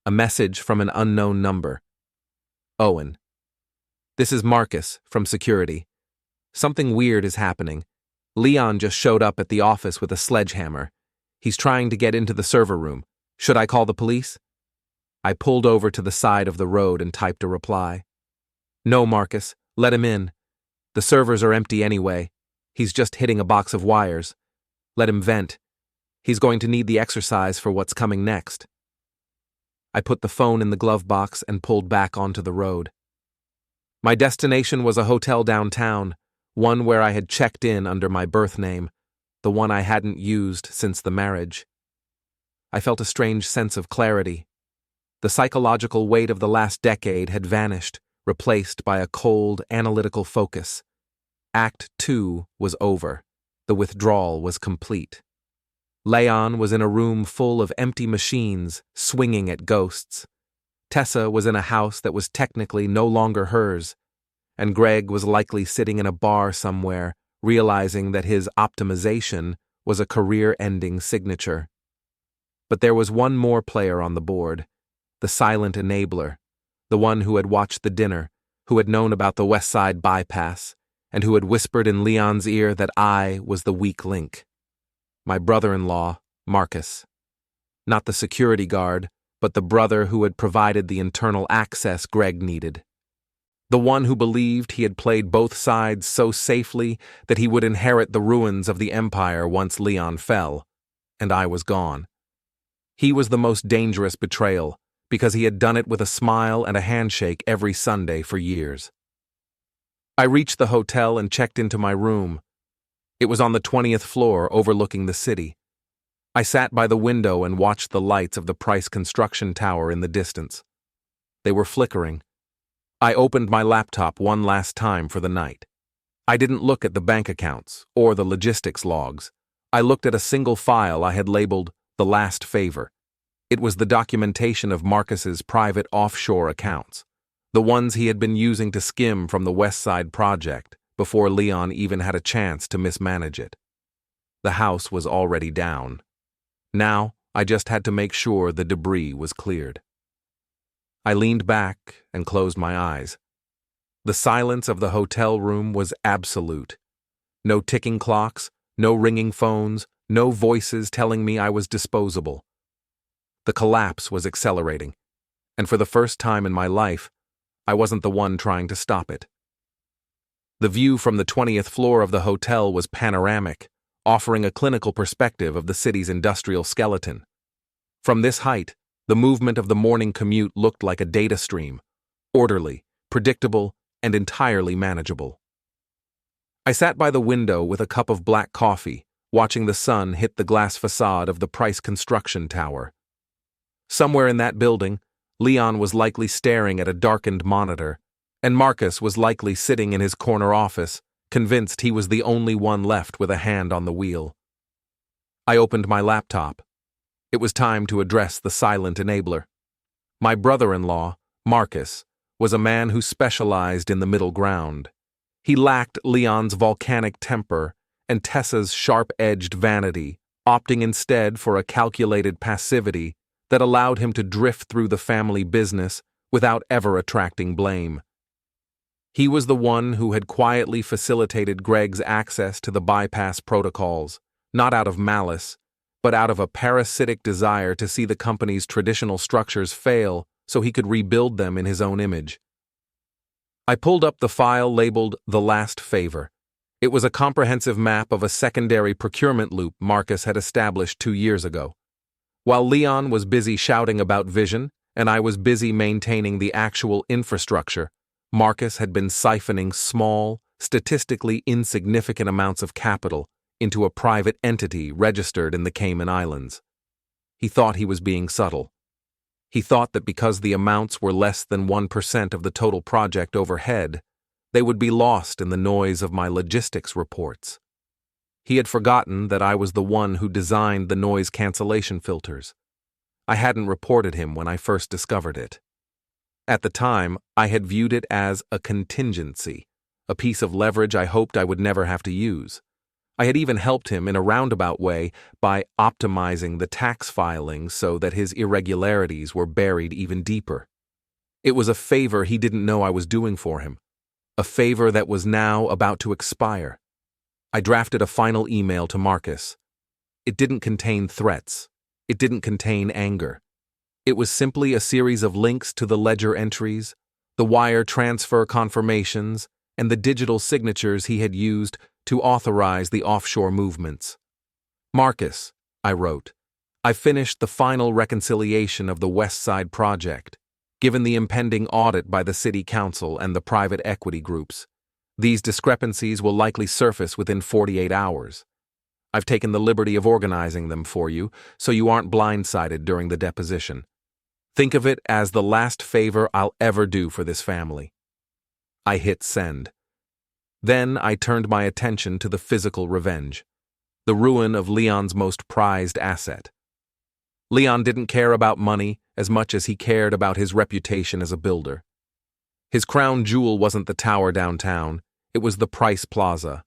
A message from an unknown number. "Owen. This is Marcus from security. Something weird is happening. Leon just showed up at the office with a sledgehammer. He's trying to get into the server room. Should I call the police?" I pulled over to the side of the road and typed a reply. "No, Marcus, let him in. The servers are empty anyway. He's just hitting a box of wires. Let him vent. He's going to need the exercise for what's coming next." I put the phone in the glove box and pulled back onto the road. My destination was a hotel downtown, one where I had checked in under my birth name, the one I hadn't used since the marriage. I felt a strange sense of clarity. The psychological weight of the last decade had vanished, replaced by a cold, analytical focus. Act 2 was over. The withdrawal was complete. Leon was in a room full of empty machines, swinging at ghosts. Tessa was in a house that was technically no longer hers, and Greg was likely sitting in a bar somewhere, realizing that his optimization was a career-ending signature. But there was one more player on the board, the silent enabler, the one who had watched the dinner, who had known about the West Side bypass, and who had whispered in Leon's ear that I was the weak link. My brother-in-law, Marcus. Not the security guard, but the brother who had provided the internal access Greg needed. The one who believed he had played both sides so safely that he would inherit the ruins of the empire once Leon fell, and I was gone. He was the most dangerous betrayal, because he had done it with a smile and a handshake every Sunday for years. I reached the hotel and checked into my room. It was on the 20th floor overlooking the city. I sat by the window and watched the lights of the Price construction tower in the distance. They were flickering. I opened my laptop one last time for the night. I didn't look at the bank accounts or the logistics logs. I looked at a single file I had labeled The Last Favor. It was the documentation of Marcus's private offshore accounts, the ones he had been using to skim from the West Side project before Leon even had a chance to mismanage it. The house was already down. Now, I just had to make sure the debris was cleared. I leaned back and closed my eyes. The silence of the hotel room was absolute. No ticking clocks, no ringing phones, no voices telling me I was disposable. The collapse was accelerating, and for the first time in my life, I wasn't the one trying to stop it. The view from the 20th floor of the hotel was panoramic, offering a clinical perspective of the city's industrial skeleton. From this height, the movement of the morning commute looked like a data stream, orderly, predictable, and entirely manageable. I sat by the window with a cup of black coffee, watching the sun hit the glass facade of the Price construction tower. Somewhere in that building, Leon was likely staring at a darkened monitor, and Marcus was likely sitting in his corner office, convinced he was the only one left with a hand on the wheel. I opened my laptop. It was time to address the silent enabler. My brother-in-law, Marcus, was a man who specialized in the middle ground. He lacked Leon's volcanic temper and Tessa's sharp-edged vanity, opting instead for a calculated passivity that allowed him to drift through the family business without ever attracting blame. He was the one who had quietly facilitated Greg's access to the bypass protocols, not out of malice, but out of a parasitic desire to see the company's traditional structures fail so he could rebuild them in his own image. I pulled up the file labeled The Last Favor. It was a comprehensive map of a secondary procurement loop Marcus had established 2 years ago. While Leon was busy shouting about vision, and I was busy maintaining the actual infrastructure, Marcus had been siphoning small, statistically insignificant amounts of capital into a private entity registered in the Cayman Islands. He thought he was being subtle. He thought that because the amounts were less than 1% of the total project overhead, they would be lost in the noise of my logistics reports. He had forgotten that I was the one who designed the noise cancellation filters. I hadn't reported him when I first discovered it. At the time, I had viewed it as a contingency, a piece of leverage I hoped I would never have to use. I had even helped him in a roundabout way by optimizing the tax filings so that his irregularities were buried even deeper. It was a favor he didn't know I was doing for him, a favor that was now about to expire. I drafted a final email to Marcus. It didn't contain threats. It didn't contain anger. It was simply a series of links to the ledger entries, the wire transfer confirmations, and the digital signatures he had used to authorize the offshore movements. Marcus, I wrote, I finished the final reconciliation of the West Side project, given the impending audit by the City Council and the private equity groups. These discrepancies will likely surface within 48 hours. I've taken the liberty of organizing them for you, so you aren't blindsided during the deposition. Think of it as the last favor I'll ever do for this family. I hit send. Then I turned my attention to the physical revenge, the ruin of Leon's most prized asset. Leon didn't care about money as much as he cared about his reputation as a builder. His crown jewel wasn't the tower downtown, it was the Price Plaza,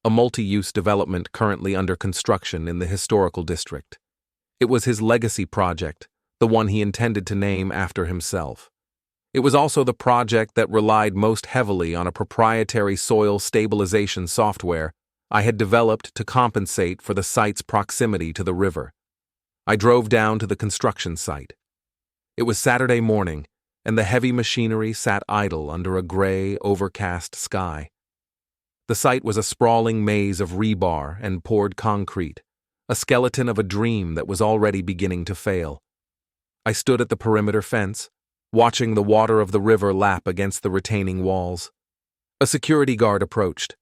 a multi-use development currently under construction in the historical district. It was his legacy project, the one he intended to name after himself. It was also the project that relied most heavily on a proprietary soil stabilization software I had developed to compensate for the site's proximity to the river. I drove down to the construction site. It was Saturday morning, and the heavy machinery sat idle under a gray, overcast sky. The site was a sprawling maze of rebar and poured concrete, a skeleton of a dream that was already beginning to fail. I stood at the perimeter fence, watching the water of the river lap against the retaining walls. A security guard approached.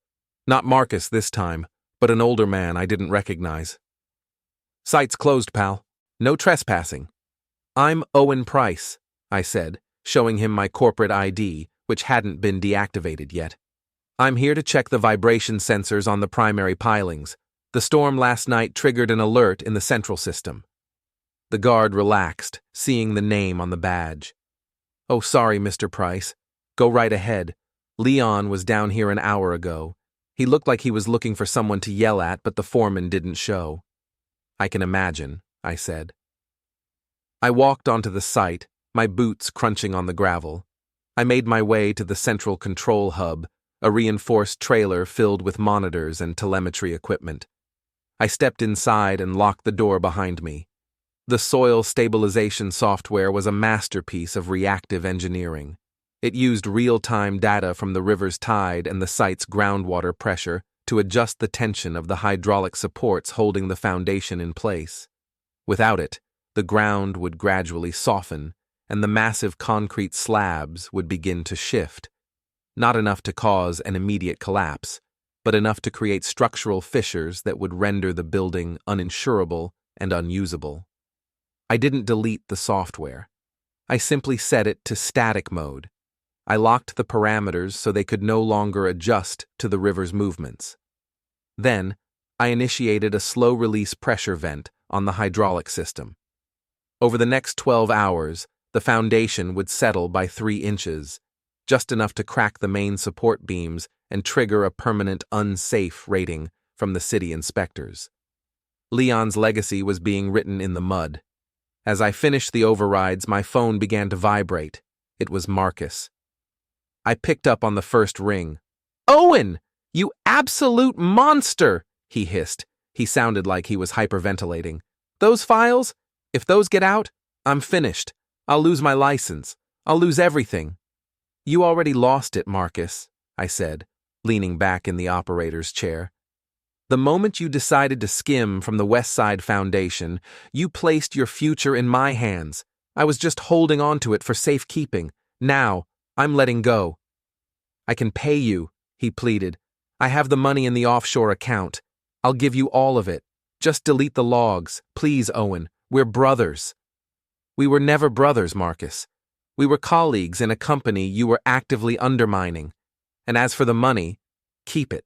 Not Marcus this time, but an older man I didn't recognize. Site's closed, pal. No trespassing. I'm Owen Price, I said, showing him my corporate ID, which hadn't been deactivated yet. I'm here to check the vibration sensors on the primary pilings. The storm last night triggered an alert in the central system. The guard relaxed, seeing the name on the badge. Oh, sorry, Mr. Price. Go right ahead. Leon was down here an hour ago. He looked like he was looking for someone to yell at, but the foreman didn't show. I can imagine, I said. I walked onto the site, my boots crunching on the gravel. I made my way to the central control hub, a reinforced trailer filled with monitors and telemetry equipment. I stepped inside and locked the door behind me. The soil stabilization software was a masterpiece of reactive engineering. It used real-time data from the river's tide and the site's groundwater pressure to adjust the tension of the hydraulic supports holding the foundation in place. Without it, the ground would gradually soften, and the massive concrete slabs would begin to shift. Not enough to cause an immediate collapse, but enough to create structural fissures that would render the building uninsurable and unusable. I didn't delete the software. I simply set it to static mode. I locked the parameters so they could no longer adjust to the river's movements. Then, I initiated a slow-release pressure vent on the hydraulic system. Over the next 12 hours, the foundation would settle by 3 inches, just enough to crack the main support beams and trigger a permanent unsafe rating from the city inspectors. Leon's legacy was being written in the mud. As I finished the overrides, my phone began to vibrate. It was Marcus. I picked up on the first ring. "Owen! You absolute monster!" he hissed. He sounded like he was hyperventilating. "Those files? If those get out, I'm finished. I'll lose my license. I'll lose everything." "You already lost it, Marcus," I said, leaning back in the operator's chair. "The moment you decided to skim from the West Side Foundation, you placed your future in my hands. I was just holding on to it for safekeeping. Now, I'm letting go." "I can pay you," he pleaded. "I have the money in the offshore account. I'll give you all of it. Just delete the logs. Please, Owen. We're brothers." "We were never brothers, Marcus. We were colleagues in a company you were actively undermining. And as for the money, keep it.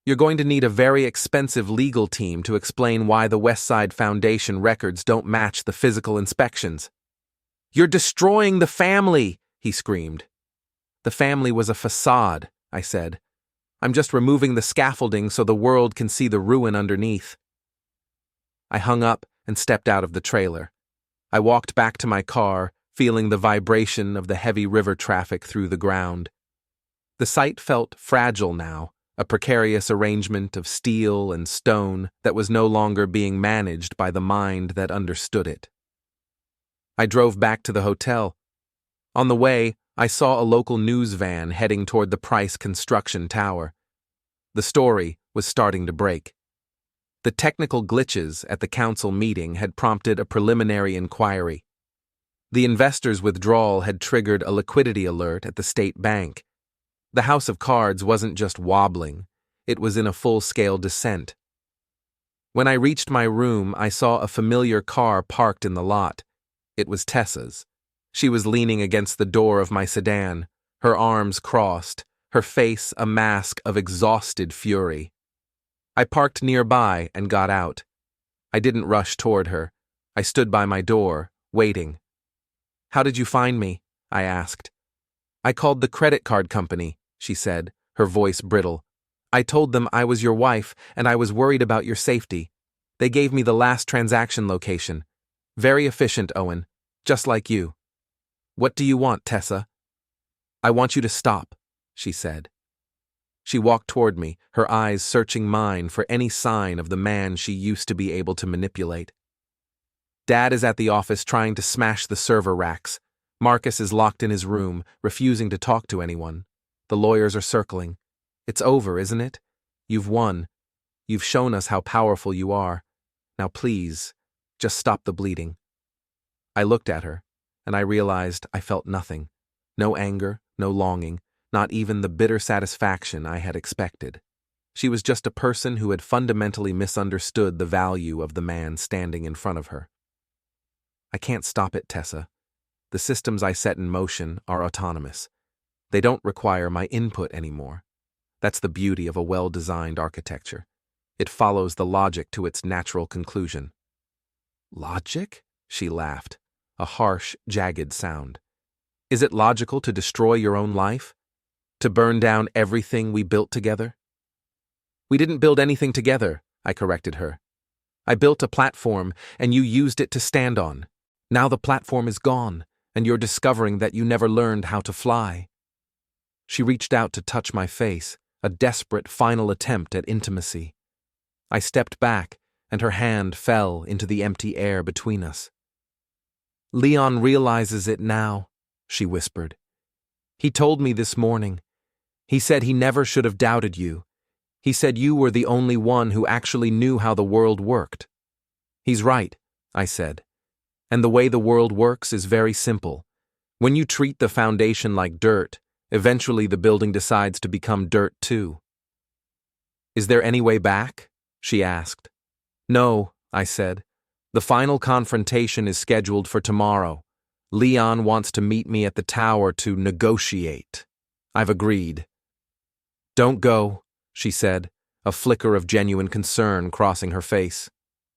You're going to need a very expensive legal team to explain why the West Side Foundation records don't match the physical inspections." "You're destroying the family," he screamed. "The family was a facade," I said. "I'm just removing the scaffolding so the world can see the ruin underneath." I hung up and stepped out of the trailer. I walked back to my car, feeling the vibration of the heavy river traffic through the ground. The site felt fragile now, a precarious arrangement of steel and stone that was no longer being managed by the mind that understood it. I drove back to the hotel. On the way, I saw a local news van heading toward the Price Construction Tower. The story was starting to break. The technical glitches at the council meeting had prompted a preliminary inquiry. The investors' withdrawal had triggered a liquidity alert at the state bank. The house of cards wasn't just wobbling, it was in a full-scale descent. When I reached my room, I saw a familiar car parked in the lot. It was Tessa's. She was leaning against the door of my sedan, her arms crossed, her face a mask of exhausted fury. I parked nearby and got out. I didn't rush toward her. I stood by my door, waiting. "How did you find me?" I asked. "I called the credit card company," she said, her voice brittle. "I told them I was your wife and I was worried about your safety. They gave me the last transaction location. Very efficient, Owen. Just like you." "What do you want, Tessa?" "I want you to stop," she said. She walked toward me, her eyes searching mine for any sign of the man she used to be able to manipulate. "Dad is at the office trying to smash the server racks. Marcus is locked in his room, refusing to talk to anyone. The lawyers are circling. It's over, isn't it? You've won. You've shown us how powerful you are. Now please, just stop the bleeding." I looked at her, and I realized I felt nothing. No anger, no longing, not even the bitter satisfaction I had expected. She was just a person who had fundamentally misunderstood the value of the man standing in front of her. I can't stop it, Tessa. The systems I set in motion are autonomous. They don't require my input anymore. That's the beauty of a well-designed architecture. It follows the logic to its natural conclusion. Logic? She laughed, a harsh, jagged sound. Is it logical to destroy your own life? To burn down everything we built together? We didn't build anything together, I corrected her. I built a platform, and you used it to stand on. Now the platform is gone, and you're discovering that you never learned how to fly. She reached out to touch my face, a desperate final attempt at intimacy. I stepped back, and her hand fell into the empty air between us. Leon realizes it now, she whispered. He told me this morning. He said he never should have doubted you. He said you were the only one who actually knew how the world worked. He's right, I said. And the way the world works is very simple. When you treat the foundation like dirt, eventually the building decides to become dirt too. Is there any way back? She asked. No, I said. The final confrontation is scheduled for tomorrow. Leon wants to meet me at the tower to negotiate. I've agreed. Don't go, she said, a flicker of genuine concern crossing her face.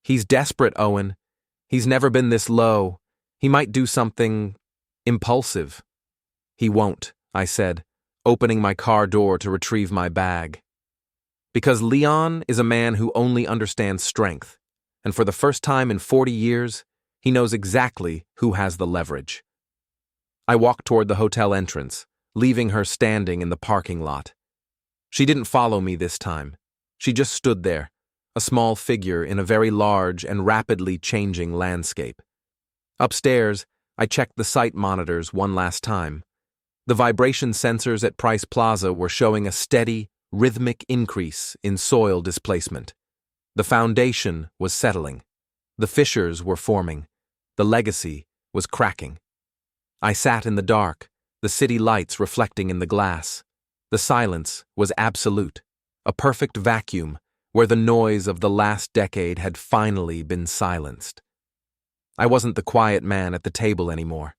He's desperate, Owen. He's never been this low. He might do something impulsive. He won't, I said, opening my car door to retrieve my bag. Because Leon is a man who only understands strength, and for the first time in 40 years, he knows exactly who has the leverage. I walked toward the hotel entrance, leaving her standing in the parking lot. She didn't follow me this time. She just stood there, a small figure in a very large and rapidly changing landscape. Upstairs, I checked the site monitors one last time. The vibration sensors at Price Plaza were showing a steady, rhythmic increase in soil displacement. The foundation was settling. The fissures were forming. The legacy was cracking. I sat in the dark, the city lights reflecting in the glass. The silence was absolute, a perfect vacuum where the noise of the last decade had finally been silenced. I wasn't the quiet man at the table anymore.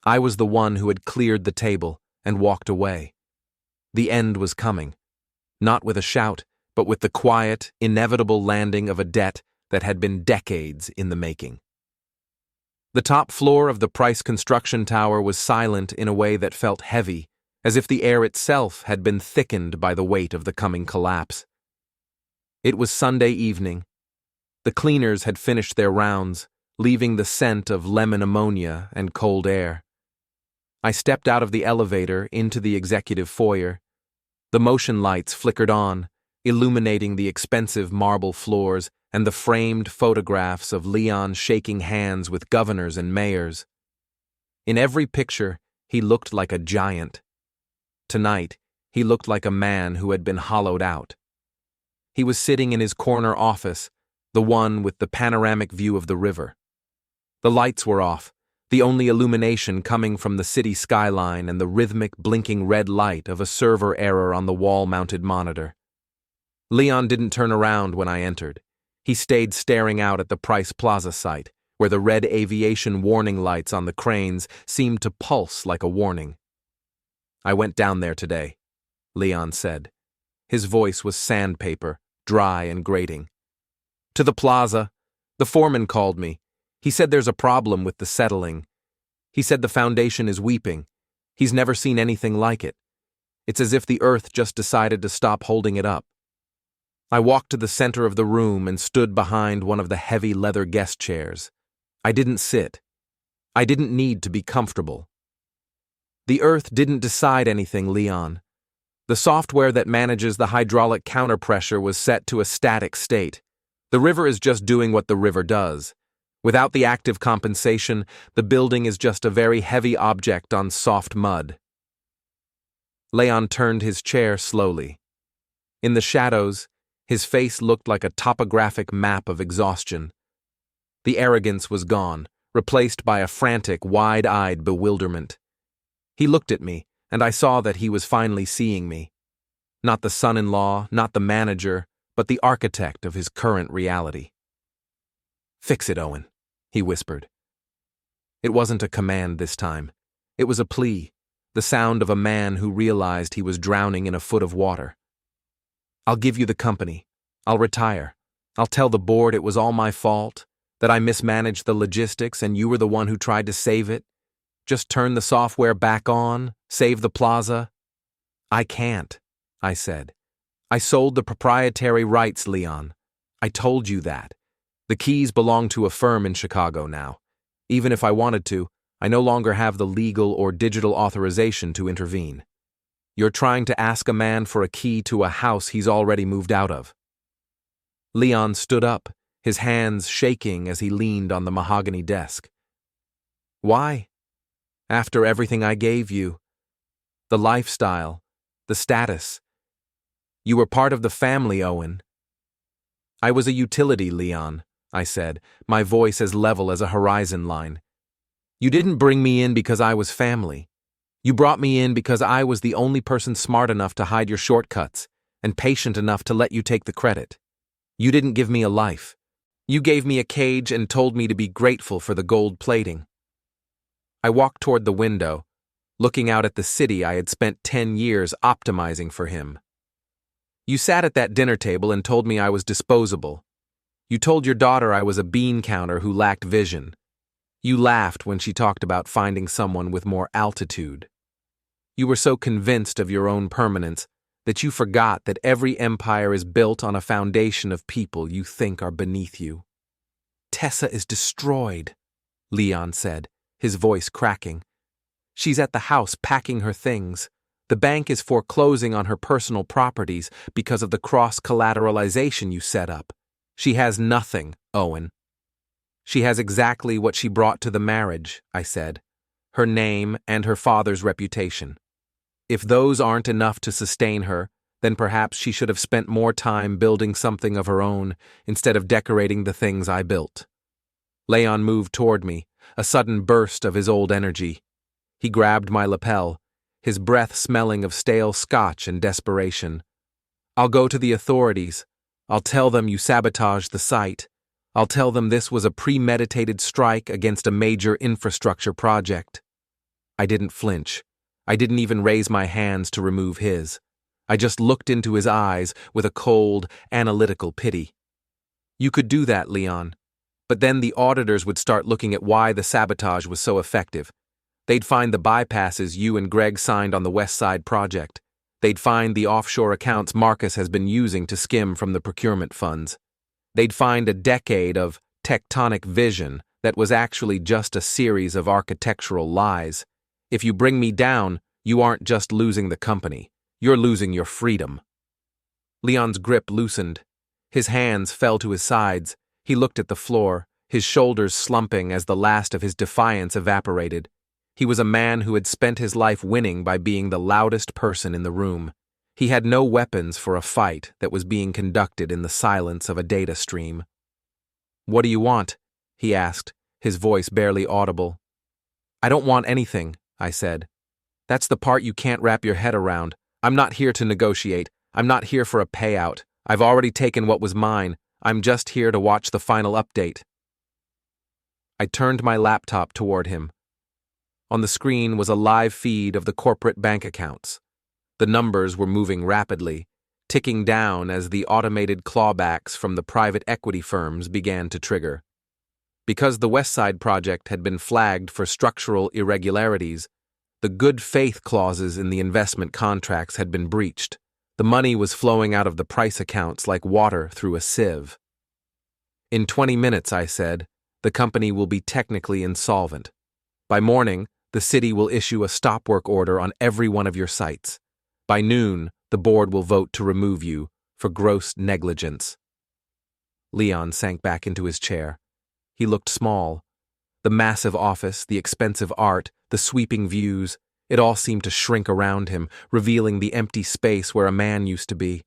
I was the one who had cleared the table and walked away. The end was coming, not with a shout, but with the quiet, inevitable landing of a debt that had been decades in the making. The top floor of the Price construction tower was silent in a way that felt heavy, as if the air itself had been thickened by the weight of the coming collapse. It was Sunday evening. The cleaners had finished their rounds, leaving the scent of lemon ammonia and cold air. I stepped out of the elevator into the executive foyer. The motion lights flickered on, illuminating the expensive marble floors and the framed photographs of Leon shaking hands with governors and mayors. In every picture, he looked like a giant. Tonight, he looked like a man who had been hollowed out. He was sitting in his corner office, the one with the panoramic view of the river. The lights were off, the only illumination coming from the city skyline and the rhythmic blinking red light of a server error on the wall-mounted monitor. Leon didn't turn around when I entered. He stayed staring out at the Price Plaza site, where the red aviation warning lights on the cranes seemed to pulse like a warning. I went down there today, Leon said. His voice was sandpaper, dry and grating. To the plaza. The foreman called me. He said there's a problem with the settling. He said the foundation is weeping. He's never seen anything like it. It's as if the earth just decided to stop holding it up. I walked to the center of the room and stood behind one of the heavy leather guest chairs. I didn't sit. I didn't need to be comfortable. The earth didn't decide anything, Leon. The software that manages the hydraulic counterpressure was set to a static state. The river is just doing what the river does. Without the active compensation, the building is just a very heavy object on soft mud. Leon turned his chair slowly. In the shadows, his face looked like a topographic map of exhaustion. The arrogance was gone, replaced by a frantic, wide-eyed bewilderment. He looked at me, and I saw that he was finally seeing me. Not the son-in-law, not the manager, but the architect of his current reality. "Fix it, Owen," he whispered. It wasn't a command this time. It was a plea, the sound of a man who realized he was drowning in a foot of water. "I'll give you the company. I'll retire. I'll tell the board it was all my fault, that I mismanaged the logistics and you were the one who tried to save it. Just turn the software back on, save the plaza." "I can't," I said. "I sold the proprietary rights, Leon. I told you that. The keys belong to a firm in Chicago now. Even if I wanted to, I no longer have the legal or digital authorization to intervene. You're trying to ask a man for a key to a house he's already moved out of." Leon stood up, his hands shaking as he leaned on the mahogany desk. "Why? After everything I gave you, the lifestyle, the status. You were part of the family, Owen." "I was a utility, Leon," I said, my voice as level as a horizon line. "You didn't bring me in because I was family. You brought me in because I was the only person smart enough to hide your shortcuts and patient enough to let you take the credit. You didn't give me a life. You gave me a cage and told me to be grateful for the gold plating." I walked toward the window, looking out at the city I had spent 10 years optimizing for him. "You sat at that dinner table and told me I was disposable. You told your daughter I was a bean counter who lacked vision. You laughed when she talked about finding someone with more altitude. You were so convinced of your own permanence that you forgot that every empire is built on a foundation of people you think are beneath you." "Tessa is destroyed," Leon said, his voice cracking. "She's at the house packing her things. The bank is foreclosing on her personal properties because of the cross-collateralization you set up. She has nothing, Owen." "She has exactly what she brought to the marriage," I said. "Her name and her father's reputation. If those aren't enough to sustain her, then perhaps she should have spent more time building something of her own instead of decorating the things I built." Leon moved toward me, a sudden burst of his old energy. He grabbed my lapel, his breath smelling of stale scotch and desperation. "I'll go to the authorities. I'll tell them you sabotaged the site. I'll tell them this was a premeditated strike against a major infrastructure project." I didn't flinch. I didn't even raise my hands to remove his. I just looked into his eyes with a cold, analytical pity. "You could do that, Leon. But then the auditors would start looking at why the sabotage was so effective. They'd find the bypasses you and Greg signed on the West Side project. They'd find the offshore accounts Marcus has been using to skim from the procurement funds. They'd find a decade of tectonic vision that was actually just a series of architectural lies. If you bring me down, you aren't just losing the company. You're losing your freedom." Leon's grip loosened. His hands fell to his sides. He looked at the floor, his shoulders slumping as the last of his defiance evaporated. He was a man who had spent his life winning by being the loudest person in the room. He had no weapons for a fight that was being conducted in the silence of a data stream. "What do you want?" he asked, his voice barely audible. "I don't want anything," I said. "That's the part you can't wrap your head around. I'm not here to negotiate. I'm not here for a payout. I've already taken what was mine. I'm just here to watch the final update." I turned my laptop toward him. On the screen was a live feed of the corporate bank accounts. The numbers were moving rapidly, ticking down as the automated clawbacks from the private equity firms began to trigger. Because the West Side project had been flagged for structural irregularities, the good faith clauses in the investment contracts had been breached. The money was flowing out of the price accounts like water through a sieve. "In 20 minutes, I said, the company will be technically insolvent. By morning, the city will issue a stop work order on every one of your sites. By noon, the board will vote to remove you for gross negligence." Leon sank back into his chair. He looked small. The massive office, the expensive art, the sweeping views, it all seemed to shrink around him, revealing the empty space where a man used to be.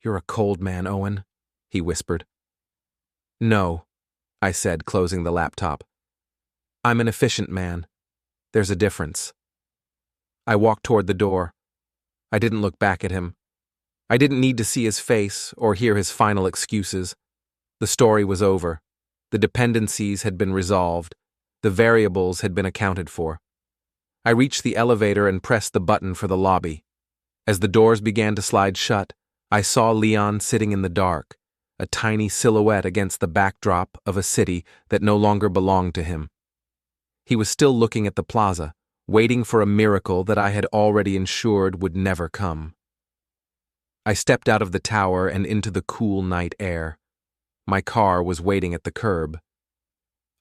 "You're a cold man, Owen," he whispered. "No," I said, closing the laptop. "I'm an efficient man. There's a difference." I walked toward the door. I didn't look back at him. I didn't need to see his face or hear his final excuses. The story was over. The dependencies had been resolved. The variables had been accounted for. I reached the elevator and pressed the button for the lobby. As the doors began to slide shut, I saw Leon sitting in the dark, a tiny silhouette against the backdrop of a city that no longer belonged to him. He was still looking at the plaza, waiting for a miracle that I had already ensured would never come. I stepped out of the tower and into the cool night air. My car was waiting at the curb.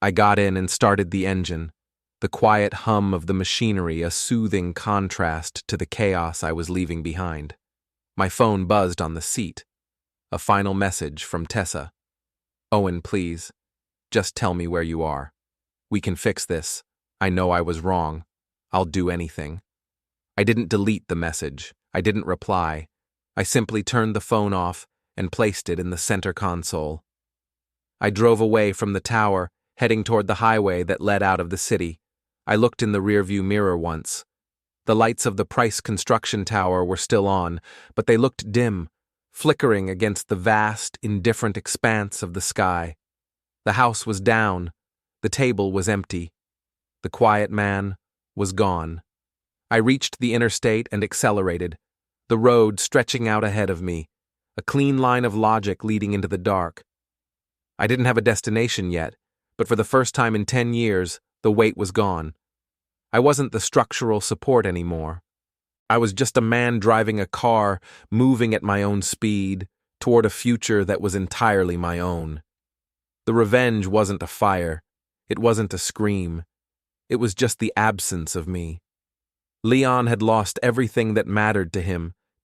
I got in and started the engine, the quiet hum of the machinery a soothing contrast to the chaos I was leaving behind. My phone buzzed on the seat. A final message from Tessa. "Owen, please, just tell me where you are. We can fix this. I know I was wrong. I'll do anything." I didn't delete the message. I didn't reply. I simply turned the phone off and placed it in the center console. I drove away from the tower, heading toward the highway that led out of the city. I looked in the rearview mirror once. The lights of the Price construction tower were still on, but they looked dim, flickering against the vast, indifferent expanse of the sky. The house was down. The table was empty. The quiet man was gone. I reached the interstate and accelerated, the road stretching out ahead of me, a clean line of logic leading into the dark. I didn't have a destination yet, but for the first time in 10 years, the weight was gone. I wasn't the structural support anymore. I was just a man driving a car, moving at my own speed, toward a future that was entirely my own. The revenge wasn't a fire. It wasn't a scream. It was just the absence of me. Leon had lost everything that mattered to him,